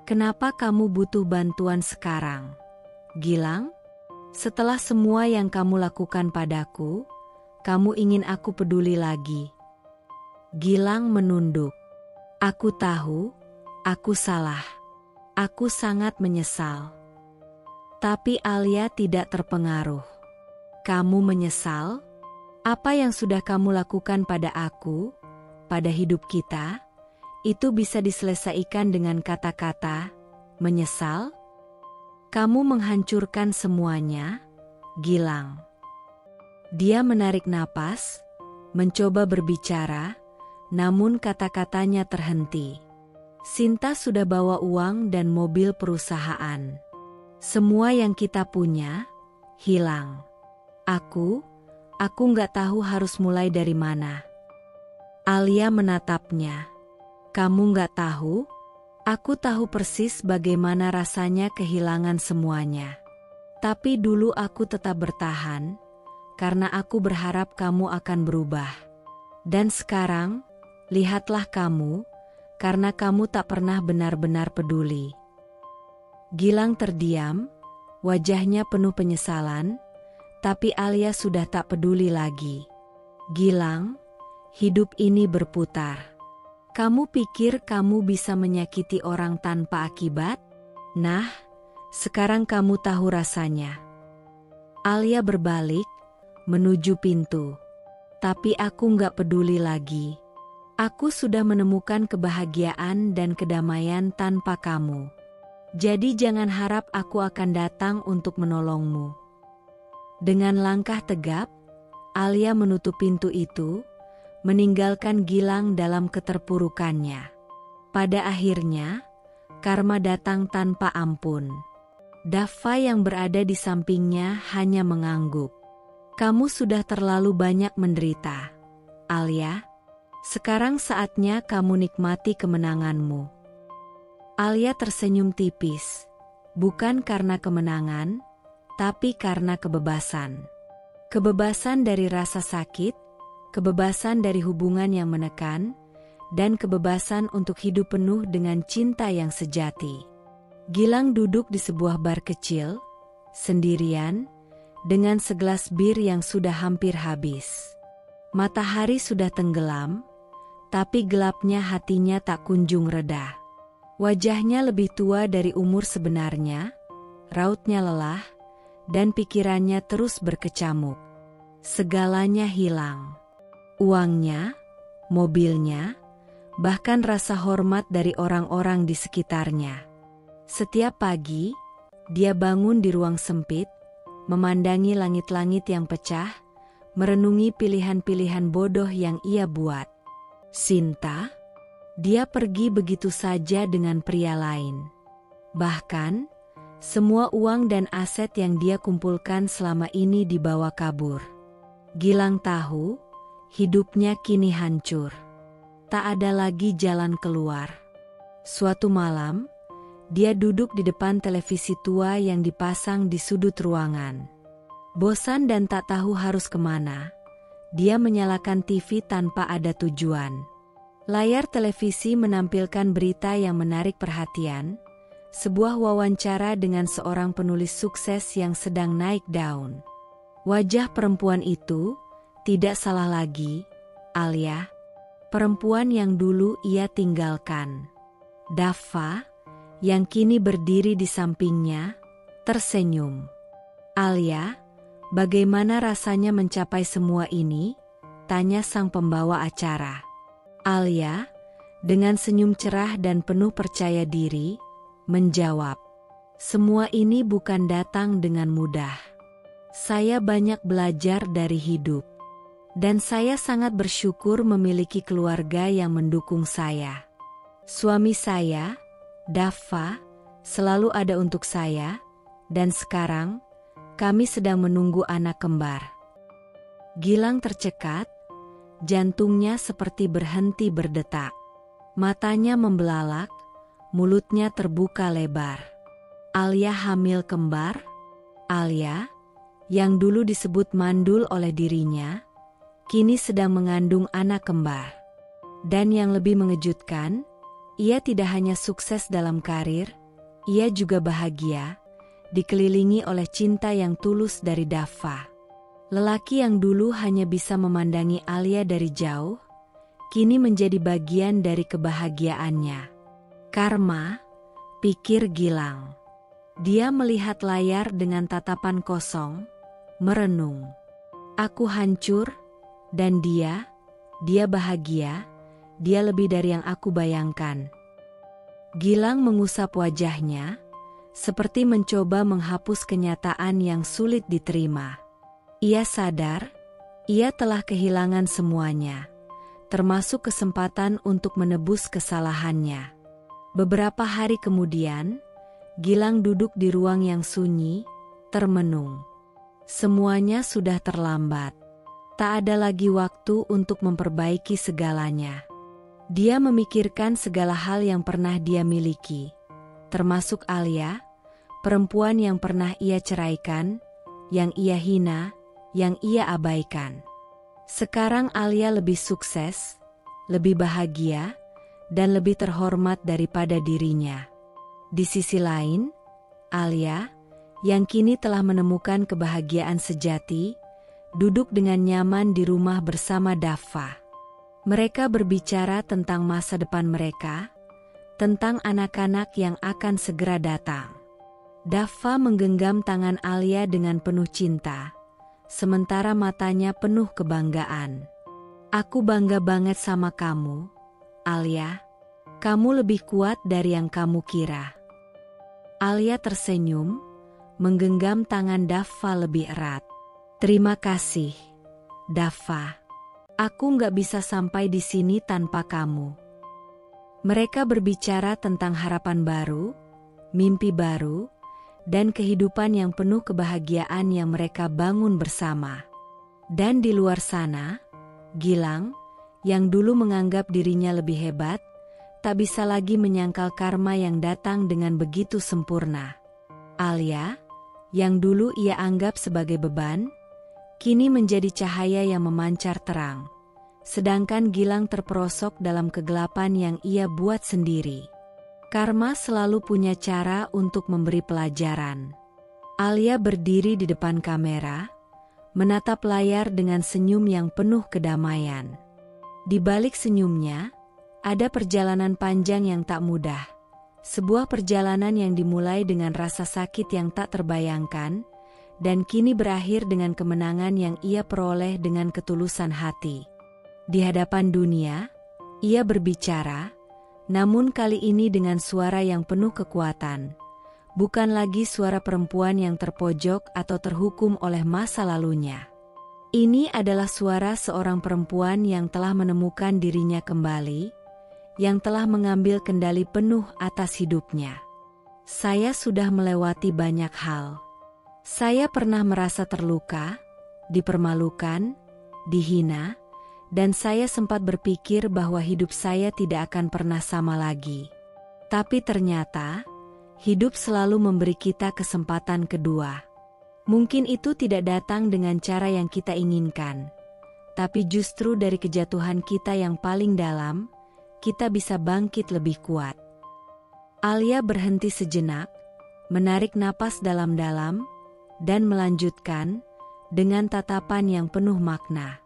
Kenapa kamu butuh bantuan sekarang? Gilang? Setelah semua yang kamu lakukan padaku, kamu ingin aku peduli lagi? Gilang menunduk. Aku tahu, aku salah. Aku sangat menyesal. Tapi Alia tidak terpengaruh. Kamu menyesal? Apa yang sudah kamu lakukan pada aku? pada hidup kita, itu bisa diselesaikan dengan kata-kata, menyesal? Kamu menghancurkan semuanya, Gilang. Dia menarik napas, mencoba berbicara, namun kata-katanya terhenti. Sinta sudah bawa uang dan mobil perusahaan. Semua yang kita punya, hilang. Aku nggak tahu harus mulai dari mana. Alia menatapnya. Kamu nggak tahu? Aku tahu persis bagaimana rasanya kehilangan semuanya. Tapi dulu aku tetap bertahan, karena aku berharap kamu akan berubah. Dan sekarang, lihatlah kamu, karena kamu tak pernah benar-benar peduli. Gilang terdiam, wajahnya penuh penyesalan, tapi Alia sudah tak peduli lagi. Gilang, hidup ini berputar. Kamu pikir kamu bisa menyakiti orang tanpa akibat? Nah, sekarang kamu tahu rasanya. Alia berbalik, menuju pintu. Tapi aku nggak peduli lagi. Aku sudah menemukan kebahagiaan dan kedamaian tanpa kamu. Jadi jangan harap aku akan datang untuk menolongmu. Dengan langkah tegap, Alia menutup pintu itu, meninggalkan Gilang dalam keterpurukannya. Pada akhirnya, karma datang tanpa ampun. Dava yang berada di sampingnya hanya mengangguk. Kamu sudah terlalu banyak menderita, Alia. Sekarang saatnya kamu nikmati kemenanganmu. Alia tersenyum tipis, bukan karena kemenangan, tapi karena kebebasan. Kebebasan dari rasa sakit, kebebasan dari hubungan yang menekan, dan kebebasan untuk hidup penuh dengan cinta yang sejati. Gilang duduk di sebuah bar kecil, sendirian, dengan segelas bir yang sudah hampir habis. Matahari sudah tenggelam, tapi gelapnya hatinya tak kunjung reda. Wajahnya lebih tua dari umur sebenarnya, rautnya lelah, dan pikirannya terus berkecamuk. Segalanya hilang. Uangnya, mobilnya, bahkan rasa hormat dari orang-orang di sekitarnya. Setiap pagi, dia bangun di ruang sempit, memandangi langit-langit yang pecah, merenungi pilihan-pilihan bodoh yang ia buat. Sinta, dia pergi begitu saja dengan pria lain. Bahkan, semua uang dan aset yang dia kumpulkan selama ini dibawa kabur. Gilang tahu, hidupnya kini hancur. Tak ada lagi jalan keluar. Suatu malam, dia duduk di depan televisi tua yang dipasang di sudut ruangan. Bosan dan tak tahu harus kemana, dia menyalakan TV tanpa ada tujuan. Layar televisi menampilkan berita yang menarik perhatian, sebuah wawancara dengan seorang penulis sukses yang sedang naik daun. Wajah perempuan itu tidak salah lagi, Alia, perempuan yang dulu ia tinggalkan. Dava, yang kini berdiri di sampingnya, tersenyum. Alia, bagaimana rasanya mencapai semua ini? Tanya sang pembawa acara. Alia, dengan senyum cerah dan penuh percaya diri, menjawab, semua ini bukan datang dengan mudah. Saya banyak belajar dari hidup. Dan saya sangat bersyukur memiliki keluarga yang mendukung saya. Suami saya, Dava, selalu ada untuk saya, dan sekarang, kami sedang menunggu anak kembar. Gilang tercekat, jantungnya seperti berhenti berdetak. Matanya membelalak, mulutnya terbuka lebar. Alia hamil kembar? Alia, yang dulu disebut mandul oleh dirinya, kini sedang mengandung anak kembar. Dan yang lebih mengejutkan, ia tidak hanya sukses dalam karir, ia juga bahagia, dikelilingi oleh cinta yang tulus dari Dava. Lelaki yang dulu hanya bisa memandangi Alia dari jauh, kini menjadi bagian dari kebahagiaannya. Karma, pikir Gilang. Dia melihat layar dengan tatapan kosong, merenung. Aku hancur, dan dia bahagia, dia lebih dari yang aku bayangkan. Gilang mengusap wajahnya, seperti mencoba menghapus kenyataan yang sulit diterima. Ia sadar, ia telah kehilangan semuanya, termasuk kesempatan untuk menebus kesalahannya. Beberapa hari kemudian, Gilang duduk di ruang yang sunyi, termenung. Semuanya sudah terlambat. Tak ada lagi waktu untuk memperbaiki segalanya. Dia memikirkan segala hal yang pernah dia miliki, termasuk Alia, perempuan yang pernah ia ceraikan, yang ia hina, yang ia abaikan. Sekarang Alia lebih sukses, lebih bahagia, dan lebih terhormat daripada dirinya. Di sisi lain, Alia, yang kini telah menemukan kebahagiaan sejati, duduk dengan nyaman di rumah bersama Daffa. Mereka berbicara tentang masa depan mereka, tentang anak-anak yang akan segera datang. Daffa menggenggam tangan Alia dengan penuh cinta, sementara matanya penuh kebanggaan. "Aku bangga banget sama kamu, Alia. Kamu lebih kuat dari yang kamu kira." Alia tersenyum, menggenggam tangan Daffa lebih erat. "Terima kasih, Daffa. Aku nggak bisa sampai di sini tanpa kamu." Mereka berbicara tentang harapan baru, mimpi baru, dan kehidupan yang penuh kebahagiaan yang mereka bangun bersama. Dan di luar sana, Gilang, yang dulu menganggap dirinya lebih hebat, tak bisa lagi menyangkal karma yang datang dengan begitu sempurna. Alia, yang dulu ia anggap sebagai beban, kini menjadi cahaya yang memancar terang. Sedangkan Gilang terperosok dalam kegelapan yang ia buat sendiri. Karma selalu punya cara untuk memberi pelajaran. Alia berdiri di depan kamera, menatap layar dengan senyum yang penuh kedamaian. Di balik senyumnya, ada perjalanan panjang yang tak mudah. Sebuah perjalanan yang dimulai dengan rasa sakit yang tak terbayangkan, dan kini berakhir dengan kemenangan yang ia peroleh dengan ketulusan hati. Di hadapan dunia, ia berbicara, namun kali ini dengan suara yang penuh kekuatan. Bukan lagi suara perempuan yang terpojok atau terhukum oleh masa lalunya. Ini adalah suara seorang perempuan yang telah menemukan dirinya kembali, yang telah mengambil kendali penuh atas hidupnya. "Saya sudah melewati banyak hal. Saya pernah merasa terluka, dipermalukan, dihina, dan saya sempat berpikir bahwa hidup saya tidak akan pernah sama lagi. Tapi ternyata, hidup selalu memberi kita kesempatan kedua. Mungkin itu tidak datang dengan cara yang kita inginkan, tapi justru dari kejatuhan kita yang paling dalam, kita bisa bangkit lebih kuat." Alia berhenti sejenak, menarik napas dalam-dalam, dan melanjutkan dengan tatapan yang penuh makna.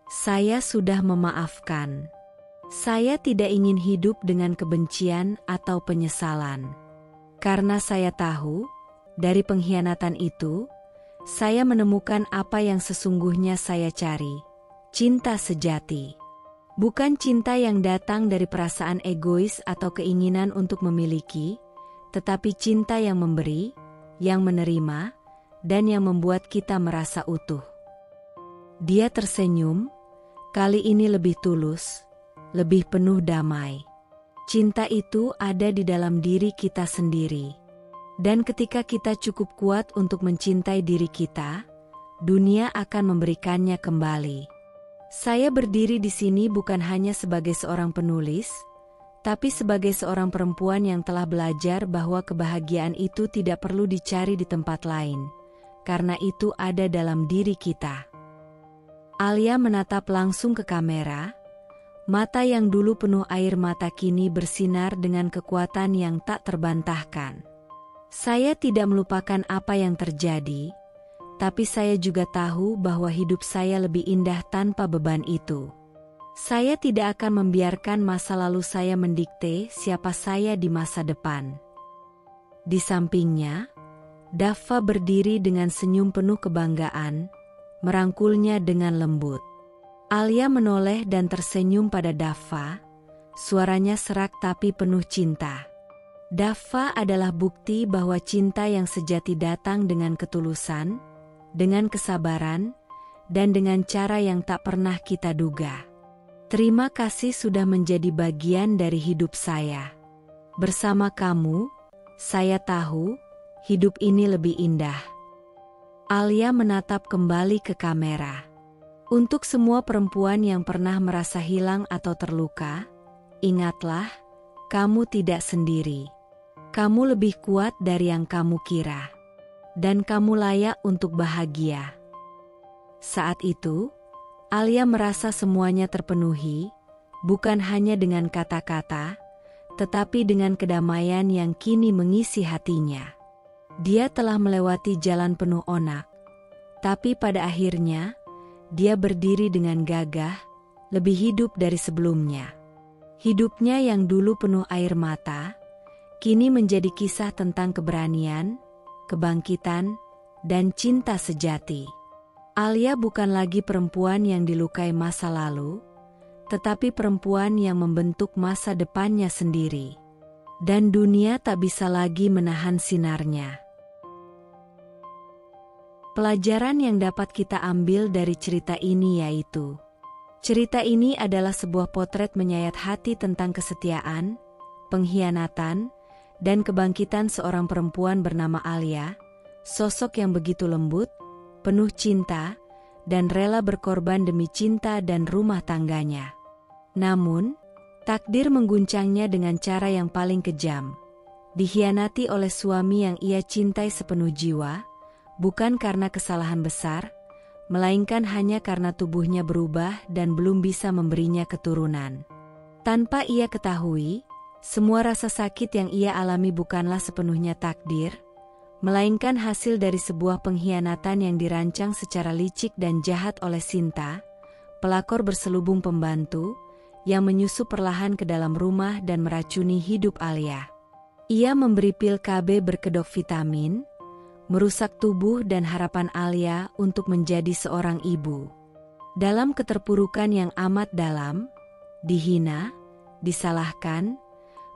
"Saya sudah memaafkan. Saya tidak ingin hidup dengan kebencian atau penyesalan. Karena saya tahu, dari pengkhianatan itu, saya menemukan apa yang sesungguhnya saya cari, cinta sejati. Bukan cinta yang datang dari perasaan egois atau keinginan untuk memiliki, tetapi cinta yang memberi, yang menerima, dan yang membuat kita merasa utuh." Dia tersenyum, kali ini lebih tulus, lebih penuh damai. Cinta itu ada di dalam diri kita sendiri. Dan ketika kita cukup kuat untuk mencintai diri kita, dunia akan memberikannya kembali. Saya berdiri di sini bukan hanya sebagai seorang penulis, tapi sebagai seorang perempuan yang telah belajar bahwa kebahagiaan itu tidak perlu dicari di tempat lain, karena itu ada dalam diri kita. Alia menatap langsung ke kamera, mata yang dulu penuh air mata kini bersinar dengan kekuatan yang tak terbantahkan. "Saya tidak melupakan apa yang terjadi, tapi saya juga tahu bahwa hidup saya lebih indah tanpa beban itu. Saya tidak akan membiarkan masa lalu saya mendikte siapa saya di masa depan." Di sampingnya, Daffa berdiri dengan senyum penuh kebanggaan, merangkulnya dengan lembut. Alia menoleh dan tersenyum pada Daffa, suaranya serak tapi penuh cinta. Daffa adalah bukti bahwa cinta yang sejati datang dengan ketulusan, dengan kesabaran, dan dengan cara yang tak pernah kita duga. Terima kasih sudah menjadi bagian dari hidup saya. Bersama kamu, saya tahu, hidup ini lebih indah. Alia menatap kembali ke kamera. Untuk semua perempuan yang pernah merasa hilang atau terluka, ingatlah, kamu tidak sendiri. Kamu lebih kuat dari yang kamu kira. Dan kamu layak untuk bahagia. Saat itu, Alia merasa semuanya terpenuhi, bukan hanya dengan kata-kata, tetapi dengan kedamaian yang kini mengisi hatinya. Dia telah melewati jalan penuh onak, tapi pada akhirnya, dia berdiri dengan gagah, lebih hidup dari sebelumnya. Hidupnya yang dulu penuh air mata, kini menjadi kisah tentang keberanian, kebangkitan, dan cinta sejati. Alia bukan lagi perempuan yang dilukai masa lalu, tetapi perempuan yang membentuk masa depannya sendiri. Dan dunia tak bisa lagi menahan sinarnya. Pelajaran yang dapat kita ambil dari cerita ini yaitu, cerita ini adalah sebuah potret menyayat hati tentang kesetiaan, pengkhianatan, dan kebangkitan seorang perempuan bernama Alia, sosok yang begitu lembut, penuh cinta, dan rela berkorban demi cinta dan rumah tangganya. Namun, takdir mengguncangnya dengan cara yang paling kejam. Dikhianati oleh suami yang ia cintai sepenuh jiwa, bukan karena kesalahan besar, melainkan hanya karena tubuhnya berubah dan belum bisa memberinya keturunan. Tanpa ia ketahui, semua rasa sakit yang ia alami bukanlah sepenuhnya takdir, melainkan hasil dari sebuah pengkhianatan yang dirancang secara licik dan jahat oleh Sinta, pelakor berselubung pembantu, yang menyusup perlahan ke dalam rumah dan meracuni hidup Alia. Ia memberi pil KB berkedok vitamin, merusak tubuh dan harapan Alia untuk menjadi seorang ibu. Dalam keterpurukan yang amat dalam, dihina, disalahkan,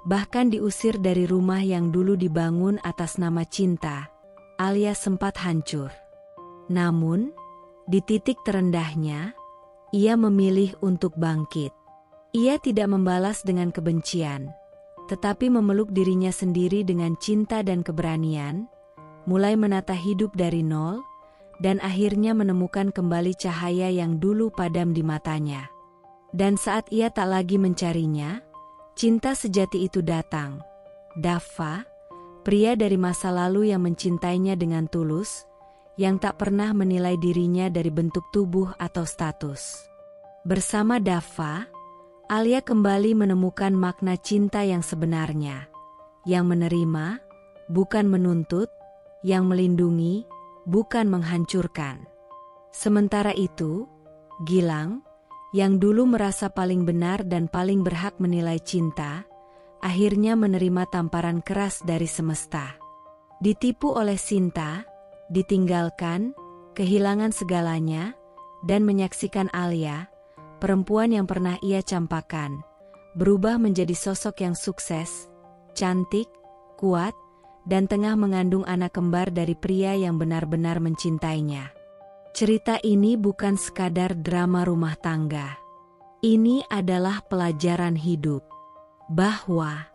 bahkan diusir dari rumah yang dulu dibangun atas nama cinta, Alia sempat hancur. Namun, di titik terendahnya, ia memilih untuk bangkit. Ia tidak membalas dengan kebencian, tetapi memeluk dirinya sendiri dengan cinta dan keberanian, mulai menata hidup dari nol, dan akhirnya menemukan kembali cahaya yang dulu padam di matanya. Dan saat ia tak lagi mencarinya, cinta sejati itu datang. Daffa, pria dari masa lalu yang mencintainya dengan tulus, yang tak pernah menilai dirinya dari bentuk tubuh atau status. Bersama Daffa, Alia kembali menemukan makna cinta yang sebenarnya, yang menerima, bukan menuntut, yang melindungi, bukan menghancurkan. Sementara itu, Gilang, yang dulu merasa paling benar dan paling berhak menilai cinta, akhirnya menerima tamparan keras dari semesta. Ditipu oleh Sinta, ditinggalkan, kehilangan segalanya, dan menyaksikan Alia, perempuan yang pernah ia campakan, berubah menjadi sosok yang sukses, cantik, kuat, dan tengah mengandung anak kembar dari pria yang benar-benar mencintainya. Cerita ini bukan sekadar drama rumah tangga. Ini adalah pelajaran hidup, bahwa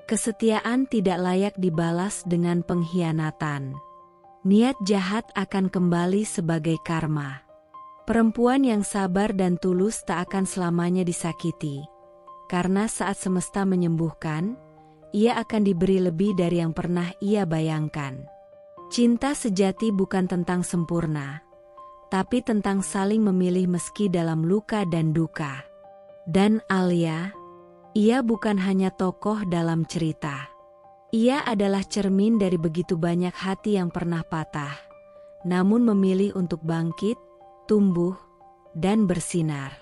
kesetiaan tidak layak dibalas dengan pengkhianatan. Niat jahat akan kembali sebagai karma. Perempuan yang sabar dan tulus tak akan selamanya disakiti, karena saat semesta menyembuhkan, ia akan diberi lebih dari yang pernah ia bayangkan. Cinta sejati bukan tentang sempurna, tapi tentang saling memilih meski dalam luka dan duka. Dan Alia, ia bukan hanya tokoh dalam cerita. Ia adalah cermin dari begitu banyak hati yang pernah patah, namun memilih untuk bangkit, tumbuh, dan bersinar.